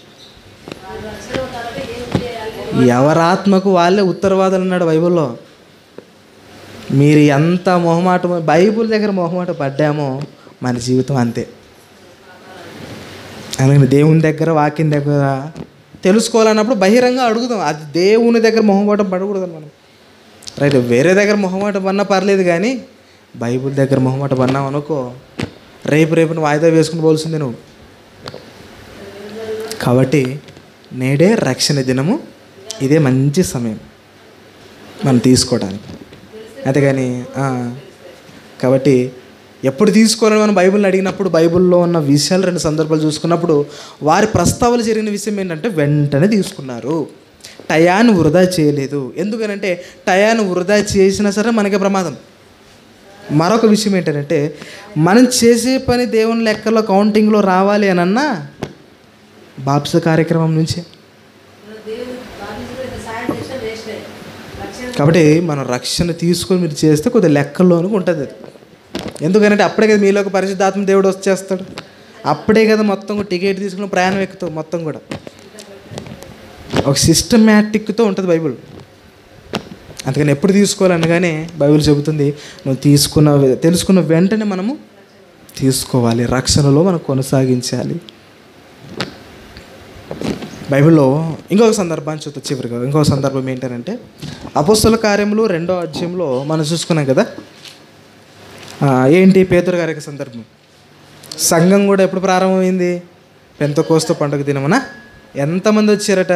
ఎవరి ఆత్మకు వాళ్ళే ఉత్తరవాదులు అన్నాడు బైబిల్లో. మీరు ఎంత మొహమాటం బైబిల్ దగ్గర మొహమాట పడ్డామో మన జీవితం అంతే. అందుకని దేవుని దగ్గర వాక్యం దగ్గర తెలుసుకోవాలన్నప్పుడు బహిరంగ అడుగుదాం. అది దేవుని దగ్గర మొహమాటం పడకూడదు మనం. రైట్, వేరే దగ్గర మొహమాటం పడినా పర్లేదు, కానీ బైబిల్ దగ్గర మొహమాటం పడినావు అనుకో, రేపును వాయిదా వేసుకుని పోల్సింది నువ్వు. కాబట్టి నేడే రక్షణ దినము, ఇదే మంచి సమయం మనం తీసుకోవడానికి. అంతేగాని కాబట్టి ఎప్పుడు తీసుకోవాలని మనం బైబిల్ని అడిగినప్పుడు, బైబిల్లో ఉన్న విషయాలు 2 సందర్భాలు చూసుకున్నప్పుడు వారి ప్రస్తావనలు జరిగిన విషయం ఏంటంటే వెంటనే తీసుకున్నారు, టయాన్ని వృధా చేయలేదు. ఎందుకనంటే టయాన్ని వృధా చేసినా సరే మనకే ప్రమాదం. మరొక విషయం ఏంటంటే మనం చేసే పని దేవుని లెక్కలో కౌంటింగ్లో రావాలి అనన్నా బాప్స కార్యక్రమం నుంచే. కాబట్టి మనం రక్షణ తీసుకొని మీరు చేస్తే కొద్దిగా లెక్కల్లోనూ ఉంటుంది అది. ఎందుకంటే అప్పుడే కదా మీలోకి పరిశుద్ధాత్మ దేవుడు వచ్చేస్తాడు. అప్పుడే కదా మొత్తం టికెట్ తీసుకుని ప్రయాణం ఎక్కుతావు. మొత్తం కూడా ఒక సిస్టమేటిక్తో ఉంటుంది బైబిల్. అందుకని ఎప్పుడు తీసుకోవాలనగానే బైబిల్ చెబుతుంది, నువ్వు తెలుసుకున్న వెంటనే మనము తీసుకోవాలి, రక్షణలో మనం కొనసాగించాలి. బైబిల్లో ఇంకొక సందర్భాన్ని చూద్దాం చివరిగా. ఇంకొక సందర్భం ఏంటంటే అపోస్తల కార్యములు 2వ అధ్యాయంలో మనం చూసుకున్నాం కదా. ఏంటి పేతురు గారి యొక్క సందర్భం. సంఘం కూడా ఎప్పుడు ప్రారంభమైంది? పెంతెకోస్తు పండుగ దినమున ఎంతమంది వచ్చారట?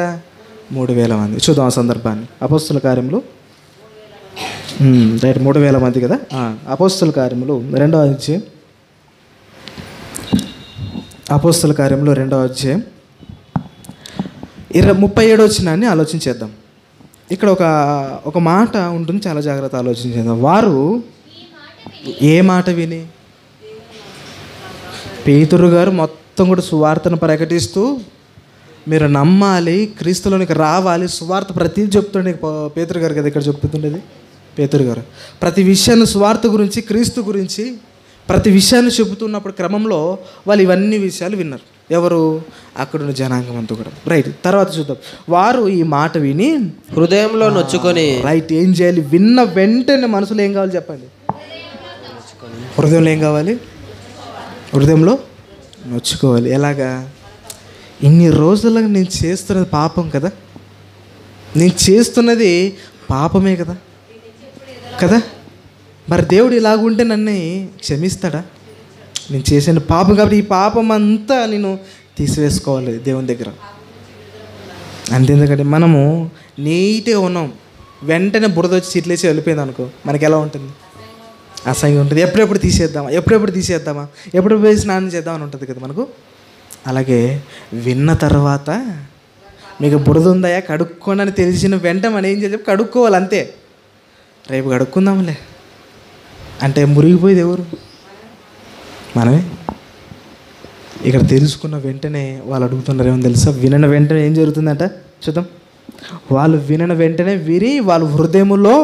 3000 మంది. చూద్దాం ఆ సందర్భాన్ని. అపోస్తల కార్యములు రైట్ 3000 మంది కదా. అపోస్తల కార్యములు 2వ అధ్యాయం, అపోస్తల కార్యములు 2వ అధ్యాయం 37వ వచనాన్ని ఆలోచించేద్దాం. ఇక్కడ ఒక మాట ఉంటుంది, చాలా జాగ్రత్త ఆలోచించేద్దాం. వారు ఏ మాట విని? పేతురు గారు మొత్తం కూడా సువార్తను ప్రకటిస్తూ మీరు నమ్మాలి, క్రీస్తులోనికి రావాలి, సువార్త ప్రతిదీ చెప్తుండే పేతురు గారు కదా ఇక్కడ చెప్తుండేది. పేతురు గారు ప్రతి విషయాన్ని సువార్త గురించి, క్రీస్తు గురించి ప్రతి విషయాన్ని చెబుతున్నప్పుడు క్రమంలో వాళ్ళు ఇవన్నీ విషయాలు విన్నారు. ఎవరు? అక్కడున్న జనాంగం అంతా కూడా. రైట్, తర్వాత చూద్దాం. వారు ఈ మాట విని హృదయంలో నొచ్చుకొని. రైట్, ఏం చేయాలి? విన్న వెంటనే మనసులో ఏం కావాలి చెప్పండి? హృదయంలో ఏం కావాలి? హృదయంలో నొచ్చుకోవాలి. ఎలాగా? ఇన్ని రోజులకు నేను చేస్తున్నది పాపం కదా, నేను చేస్తున్నది పాపమే కదా కదా మరి దేవుడు ఇలాగుంటే నన్ను క్షమిస్తాడా? నేను చేసిన పాపం కాబట్టి ఈ పాపం అంతా నేను తీసివేసుకోవాలి దేవుని దగ్గర. అంతేందుకంటే మనము నీట్గా ఉన్నాం, వెంటనే బురద వచ్చి చీట్లేసి వెళ్ళిపోయింది అనుకో, మనకి ఎలా ఉంటుంది? అసహ్యంగా ఉంటుంది. ఎప్పుడెప్పుడు తీసేద్దామా, ఎప్పుడు పోయి స్నానం చేద్దామని ఉంటుంది కదా మనకు. అలాగే విన్న తర్వాత మీకు బురద ఉందాయా కడుక్కోండి అని తెలిసిన వెంటనే మనం ఏం చేయాలి? కడుక్కోవాలి అంతే. రేపు కడుక్కుందాంలే అంటే మురిగిపోయేది ఎవరు? మనమే. ఇక్కడ తెలుసుకున్న వెంటనే వాళ్ళు అడుగుతున్నారు ఏమో తెలుసా? వినిన వెంటనే ఏం జరుగుతుందంట చూద్దాం. వాళ్ళు వినిన వెంటనే విని వాళ్ళు హృదయములో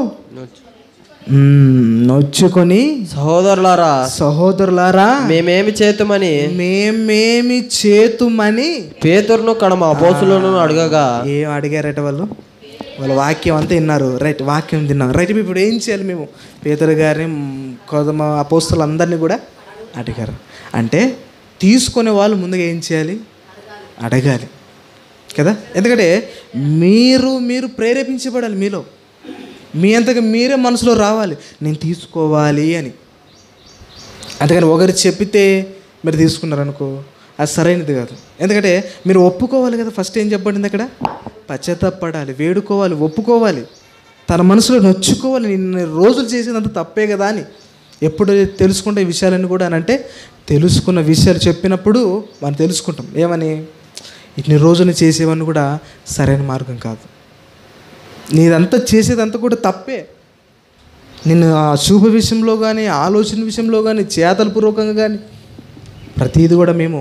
నొచ్చుకొని, సహోదరులారా మేమేమి చేతుమని పేతురును కడమ అపోస్తులను అడగగా. ఏం అడిగారట వాళ్ళు? వాళ్ళ వాక్యం అంతా విన్నారు. రైట్, వాక్యం తిన్నాం. రైట్, ఇప్పుడు ఏం చేయాలి? మేము పేతురు గారిని అపోస్తులు అందరినీ కూడా అడిగారు. అంటే తీసుకునే వాళ్ళు ముందుగా ఏం చేయాలి? అడగాలి కదా. ఎందుకంటే మీరు ప్రేరేపించబడాలి. మీలో మీ అంతగా మీరే మనసులో రావాలి, నేను తీసుకోవాలి అని. అంతేగాని ఒకరు చెప్పితే మీరు తీసుకున్నారనుకో, అది సరైనది కాదు. ఎందుకంటే మీరు ఒప్పుకోవాలి కదా. ఫస్ట్ ఏం చెప్పబడింది అక్కడ? పశ్చాత్తాపడాలి, వేడుకోవాలి, ఒప్పుకోవాలి, తన మనసులో నొచ్చుకోవాలి. నిన్న రోజులు చేసేదంత తప్పే కదా అని ఎప్పుడు తెలుసుకుంటే ఈ విషయాలన్నీ కూడా అని అంటే తెలుసుకున్న విషయాలు చెప్పినప్పుడు మనం తెలుసుకుంటాం ఏమని? ఇన్ని రోజులు చేసేవన్నీ కూడా సరైన మార్గం కాదు, నీదంతా చేసేదంతా కూడా తప్పే. నిన్ను ఆ శుభ విషయంలో కానీ, ఆలోచన విషయంలో కానీ, చేతల పూర్వకంగా కానీ ప్రతిదీ కూడా మేము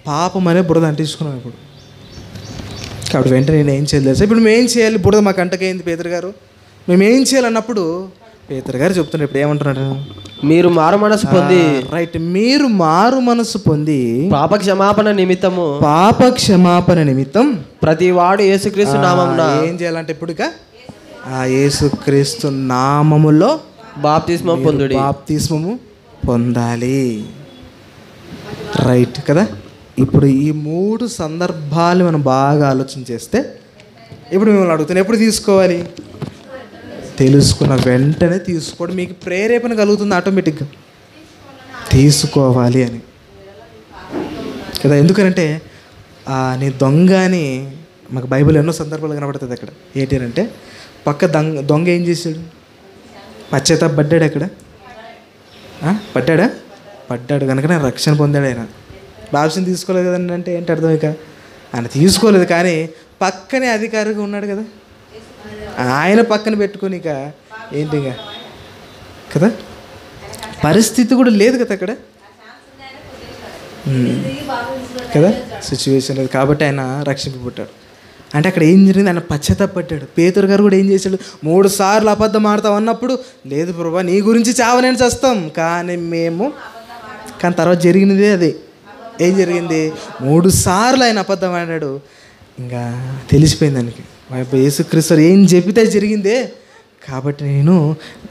పాపం అనే బురద అంటించుకున్నాం ఇప్పుడు. కాబట్టి వెంటనే నేను ఏం చేయాలి? ఇప్పుడు మేము ఏం చేయాలి? బురద మాకు అంటకైంది పేదరు గారు, మేము ఏం చేయాలన్నప్పుడు పేతురు గారు చెప్తున్నారు. ఇప్పుడు ఏమంటున్నాడు? మీరు మారు మనసు పొంది రైట్, మీరు మారు మనసు పొంది పాప క్షమాపణ నిమిత్తం ప్రతి వాడు యేసుక్రీస్తు నామమున ఏం చేయాలంటే ఇప్పుడు ఆ యేసుక్రీస్తు నామములో బాప్తిస్మం పొందుడి. బాప్తిస్మము పొందాలి. రైట్ కదా. ఇప్పుడు ఈ 3 సందర్భాలు మనం బాగా ఆలోచన చేస్తే, ఇప్పుడు మిమ్మల్ని అడుగుతాను, ఎప్పుడు తీసుకోవాలి? తెలుసుకున్న వెంటనే తీసుకోవడం మీకు ప్రేరేపణ కలుగుతుంది ఆటోమేటిక్గా, తీసుకోవాలి అని కదా. ఎందుకంటే నీ దొంగ అని మాకు బైబిల్ ఎన్నో సందర్భాలు కనబడుతుంది. అక్కడ ఏంటంటే పక్క దొంగ ఏం చేశాడు? పశ్చాత్తాపడ్డాడు. అక్కడ పడ్డాడు కనుక రక్షణ పొందాడు. ఆయన బాప్తిసం తీసుకోలేదు కదండి అంటే ఏంటి అర్థం? ఇక ఆయన తీసుకోలేదు, కానీ పక్కనే అధికారిగా ఉన్నాడు కదా, ఆయన పక్కన పెట్టుకొని ఇక ఏంటి కదా, పరిస్థితి కూడా లేదు కదా అక్కడ కదా, సిచ్యువేషన్ లేదు కాబట్టి ఆయన రక్షింపబడ్డాడు. అంటే అక్కడ ఏం జరిగింది? ఆయన పశ్చాత్తాపడ్డాడు. పేతురు గారు కూడా ఏం చేశాడు? 3 సార్లు అబద్ధం ఆడతాం అన్నప్పుడు, లేదు ప్రభా నీ గురించి చావనేని చేస్తాం కానీ తర్వాత జరిగినదే అదే. ఏం జరిగింది? 3 సార్లు ఆయన అబద్ధం ఆడాడు. ఇంకా తెలిసిపోయింది దానికి, యేసుక్రీస్తు ఏం చెబితే జరిగిందే కాబట్టి నేను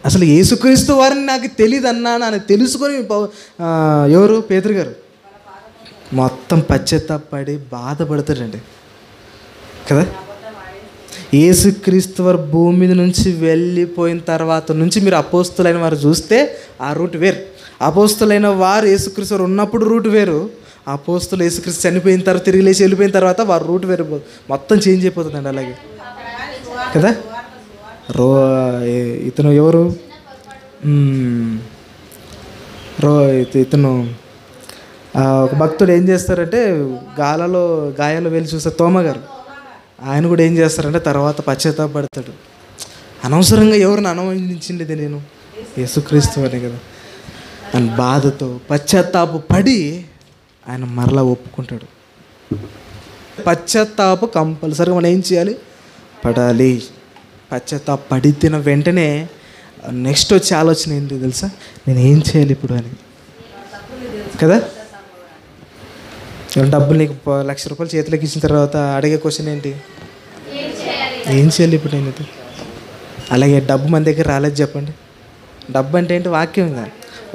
అసలు యేసుక్రీస్తు వారిని నాకు తెలియదు అన్నాను అని తెలుసుకొని ఎవరు? పేతురు గారు మొత్తం పశ్చాత్తాపడి బాధపడతాడండి కదా. యేసుక్రీస్తు వారు భూమి మీద నుంచి వెళ్ళిపోయిన తర్వాత నుంచి మీరు అపోస్తులైన వారు చూస్తే ఆ రూట్ వేరు. అపోస్తులైన వారు యేసుక్రీస్తు వారు ఉన్నప్పుడు రూట్ వేరు. అపోస్తులు యేసుక్రీస్తు చనిపోయిన తర్వాత తిరిగి లేచి వెళ్ళిపోయిన తర్వాత వారు రూట్ వేరు, మొత్తం చేంజ్ అయిపోతుందండి అలాగే కదా. ఇతను ఎవరు? ఇతను ఒక భక్తుడు ఏం చేస్తారంటే గాయాలు వెళ్ళి చూస్తే తోమ గారు, ఆయన కూడా ఏం చేస్తారంటే తర్వాత పశ్చాత్తాపడతాడు. అనవసరంగా ఎవరిని అనుమానించింది నేను యేసుక్రీస్తు అనే కదా అని బాధతో పశ్చాత్తాపడి ఆయన మరలా ఒప్పుకుంటాడు. పశ్చాత్తాప కంపల్సరీగా మనం ఏం చేయాలి? పడాలి. పడిన వెంటనే నెక్స్ట్ వచ్చే ఆలోచన ఏంటి తెలుసా? నేను ఏం చేయాలి ఇప్పుడు అని కదా. డబ్బులు నీకు 1,00,000 రూపాయలు చేతిలోకి ఇచ్చిన తర్వాత అడిగే క్వశ్చన్ ఏంటి? ఏం చేయాలి ఇప్పుడు నేను ఇది? అలాగే డబ్బు మన దగ్గర రాలేదు చెప్పండి. డబ్బు అంటే ఏంటి? వాక్యం.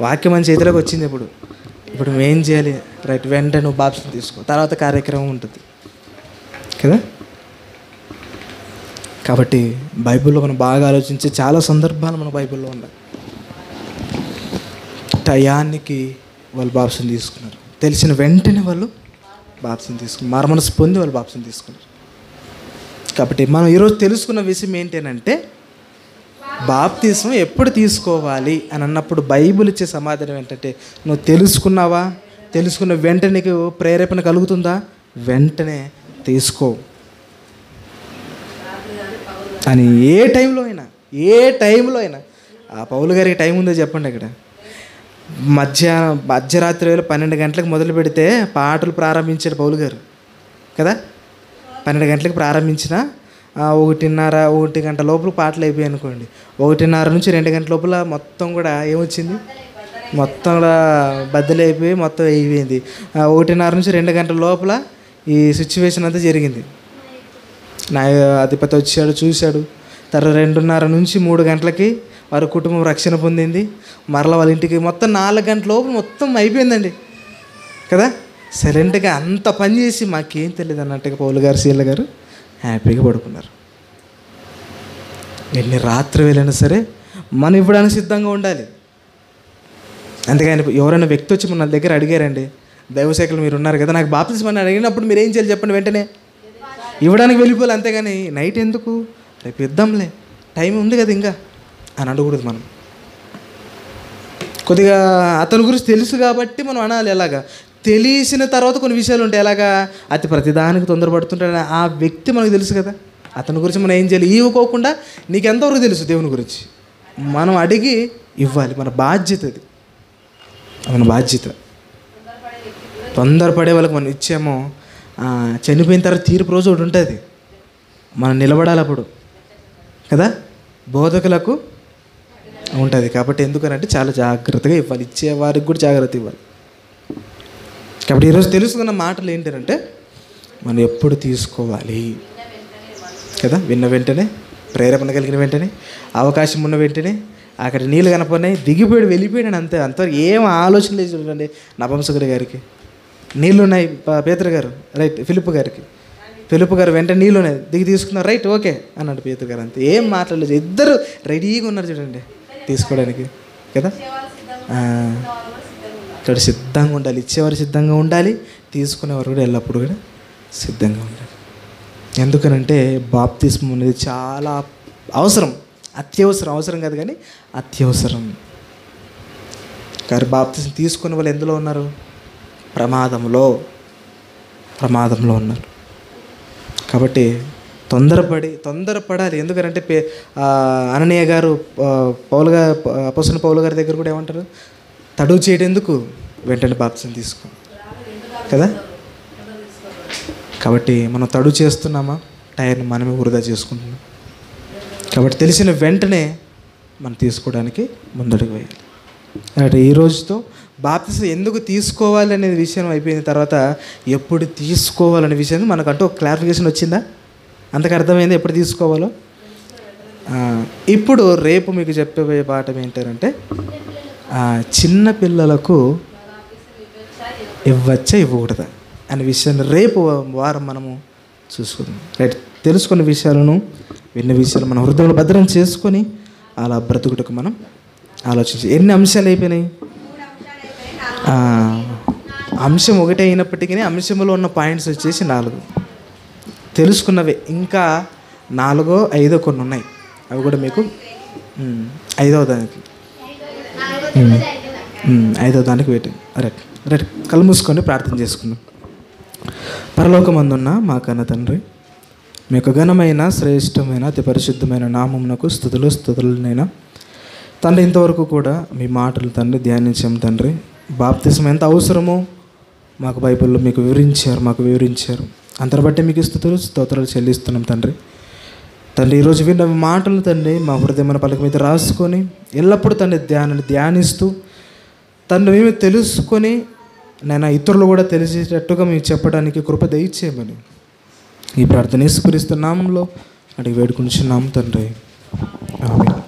వాక్యం మన చేతిలోకి వచ్చింది. ఇప్పుడు నువ్వేం చేయాలి? రైట్, వెంటనే నువ్వు బాప్తిసం తీసుకో, తర్వాత కార్యక్రమం ఉంటుంది కదా. కాబట్టి బైబిల్లో మనం బాగా ఆలోచించే చాలా సందర్భాలు మన బైబిల్లో ఉన్నాయి. టయానికి వాళ్ళు బాప్తిసం తీసుకున్నారు, తెలిసిన వెంటనే వాళ్ళు బాప్తిసం తీసుకున్నారు, మారుమనసు పొంది వాళ్ళు బాప్తిసం తీసుకున్నారు. కాబట్టి మనం ఈరోజు తెలుసుకున్న విషయం ఏంటంటే, బాప్తిసం ఎప్పుడు తీసుకోవాలి అని అన్నప్పుడు బైబిల్ ఇచ్చే సమాధానం ఏంటంటే, నువ్వు తెలుసుకున్నావా? తెలుసుకున్న వెంటనే నీకు ప్రేరేపణ కలుగుతుందా? వెంటనే తీసుకో అని. ఏ టైంలో అయినా ఆ పౌలు గారికి టైం ఉందో చెప్పండి. అక్కడ మధ్యరాత్రి వేళ 12 గంటలకు మొదలు పెడితే పాటలు ప్రారంభించాడు పౌలు గారు కదా. 12 గంటలకు ప్రారంభించిన 1:30 గంట లోపల పాటలు అయిపోయాయి అనుకోండి. 1:30 నుంచి 2 గంటల లోపల మొత్తం కూడా ఏమొచ్చింది? మొత్తం కూడా బద్దలైపోయి మొత్తం అయిపోయింది. 1:30 నుంచి 2 గంటల లోపల ఈ సిచ్యువేషన్ అంతా జరిగింది. అధిపతి వచ్చాడు, చూశాడు. తర్వాత 2:30 నుంచి 3 గంటలకి వారి కుటుంబం రక్షణ పొందింది. మరలా వాళ్ళ ఇంటికి మొత్తం 4 గంటల లోపల మొత్తం అయిపోయిందండి కదా. సైలెంట్గా అంత పని చేసి మాకేం తెలియదు అన్నట్టుగా పౌలు గారు, సీల గారు హ్యాపీగా పడుకున్నారు. ఎన్ని రాత్రి వెళ్ళినా సరే మనం ఇవ్వడానికి సిద్ధంగా ఉండాలి. అంతేగాని ఎవరైనా వ్యక్తి వచ్చి మన దగ్గర అడిగారండి, దైవశాఖలు మీరు ఉన్నారు కదా, నాకు బాప్తిసం అని అడిగినప్పుడు మీరు ఏం చేయాలి చెప్పండి? వెంటనే ఇవ్వడానికి వెళ్ళిపోవాలి. అంతేగాని నైట్ ఎందుకు, రేపు ఇద్దాంలే, టైం ఉంది కదా ఇంకా అని అడగకూడదు. మనం కొద్దిగా అతని గురించి తెలుసు కాబట్టి మనం అనాలి. ఎలాగా తెలిసిన తర్వాత కొన్ని విషయాలు ఉంటాయి. ఎలాగా అతి ప్రతిదానికి తొందరపడుతుంటాడు ఆ వ్యక్తి మనకు తెలుసు కదా. అతని గురించి మనం ఏం చేయాలి? ఇవ్వకోకుండా నీకు ఎంతవరకు తెలుసు దేవుని గురించి మనం అడిగి ఇవ్వాలి. మన బాధ్యత అది, మన బాధ్యత. తొందరపడే వాళ్ళకి మనం ఇచ్చామో చనిపోయిన తర్వాత తీర్పు రోజు ఒకటి ఉంటుంది, మనం నిలబడాలి అప్పుడు కదా. బోధకులకు ఉంటుంది. కాబట్టి ఎందుకనంటే చాలా జాగ్రత్తగా ఇవ్వాలి, ఇచ్చేవారికి కూడా జాగ్రత్త ఇవ్వాలి. కాబట్టి ఈరోజు తెలుసుకున్న మాటలు ఏంటంటే మనం ఎప్పుడు తీసుకోవాలి కదా, విన్న వెంటనే, ప్రేరేపణ కలిగిన వెంటనే, అవకాశం ఉన్న వెంటనే, అక్కడ నీళ్ళు కనపడినాయి దిగిపోయాడు వెళ్ళిపోయాడు అంతే. అంతవరకు ఏం ఆలోచన లేదు. చూడండి నపుంసకుడి గారికి నీళ్ళు ఉన్నాయి, పేతురు గారు రైట్, ఫిలిప్పు గారు వెంటనే నీళ్ళు ఉన్నాయి దిగి తీసుకున్నారు, రైట్ ఓకే అన్నాడు పేతురు గారు. అంతే, ఏం మాట్లాడలేదు. ఇద్దరు రెడీగా ఉన్నారు చూడండి తీసుకోవడానికి కదా. ఇక్కడ సిద్ధంగా ఉండాలి, ఇచ్చేవారు సిద్ధంగా ఉండాలి, తీసుకునేవారు కూడా ఎల్లప్పుడూ కూడా సిద్ధంగా ఉండాలి. ఎందుకనంటే బాప్తిస్మం అనేది చాలా అవసరం, అత్యవసరం, అవసరం కాదు కానీ అత్యవసరం. కానీ బాప్తిస్మం తీసుకునే వాళ్ళు ఎందులో ఉన్నారు? ప్రమాదంలో ఉన్నారు. కాబట్టి తొందరపడాలి. ఎందుకంటే అననీయ గారు అపోస్తలుడైన పౌలు గారి దగ్గర కూడా ఏమంటారు? తడువు చేయడం ఎందుకు, వెంటనే బాప్తిస్మం తీసుకో కదా. కాబట్టి మనం తడువు చేస్తున్నామా, టైర్ని మనమే వృధా చేసుకుంటున్నాం. కాబట్టి తెలిసిన వెంటనే మనం తీసుకోవడానికి ముందడుగు వేయాలి. అంటే ఈ రోజుతో బాప్తిస్మం ఎందుకు తీసుకోవాలి అనే విషయం అయిపోయిన తర్వాత ఎప్పుడు తీసుకోవాలనే విషయం మనకంటూ ఒక క్లారిఫికేషన్ వచ్చిందా? అంతకు అర్థమైంది ఎప్పుడు తీసుకోవాలో. ఇప్పుడు రేపు మీకు చెప్పబోయే పాఠం ఏంటంటే చిన్న పిల్లలకు ఇవ్వచ్చా ఇవ్వకూడదా అనే విషయాన్ని రేపు వారం మనము చూసుకుందాం. రైట్, తెలుసుకున్న విషయాలను, విన్న విషయాలు మన హృదయంలో భద్రం చేసుకొని అలా బ్రతుకుటకు మనం ఆలోచించి. ఎన్ని అంశాలు అయిపోయినాయి? అంశం ఒకటే అయినప్పటికీ అంశంలో ఉన్న పాయింట్స్ వచ్చేసి 4 తెలుసుకున్నవే. ఇంకా 4, 5 కొన్ని ఉన్నాయి, అవి కూడా మీకు 5వ దానికి వెయిటింగ్. రైట్, కళ్ళు మూసుకొని ప్రార్థన చేసుకుందాం. పరలోకమందున్న మా కన్న తండ్రి, మీ యొక్క ఘనమైన, శ్రేష్టమైన, అతి పరిశుద్ధమైన నామమునకు స్తుతులనైనా తండ్రి. ఇంతవరకు కూడా మీ మాటలు తండ్రి ధ్యానించాం తండ్రి. బాప్తిస్మం ఎంత అవసరమో మాకు బైబిల్లో మాకు వివరించారు. అంతని బట్టి మీకు స్తోత్రాలు చెల్లిస్తున్నాం తండ్రి. ఈరోజు విన్న మాటలు తండ్రి మా హృదయమైన పలక మీద రాసుకొని ఎల్లప్పుడూ తండ్రి ధ్యానిస్తూ మేము తెలుసుకొని నేను ఇతరులు కూడా తెలిసేటట్టుగా మీకు చెప్పడానికి కృప దయచేయమని ఈ ప్రార్థన యేసుక్రీస్తు నామములో అడిగి వేడుకుంటున్నాం తండ్రి. ఆమేన్.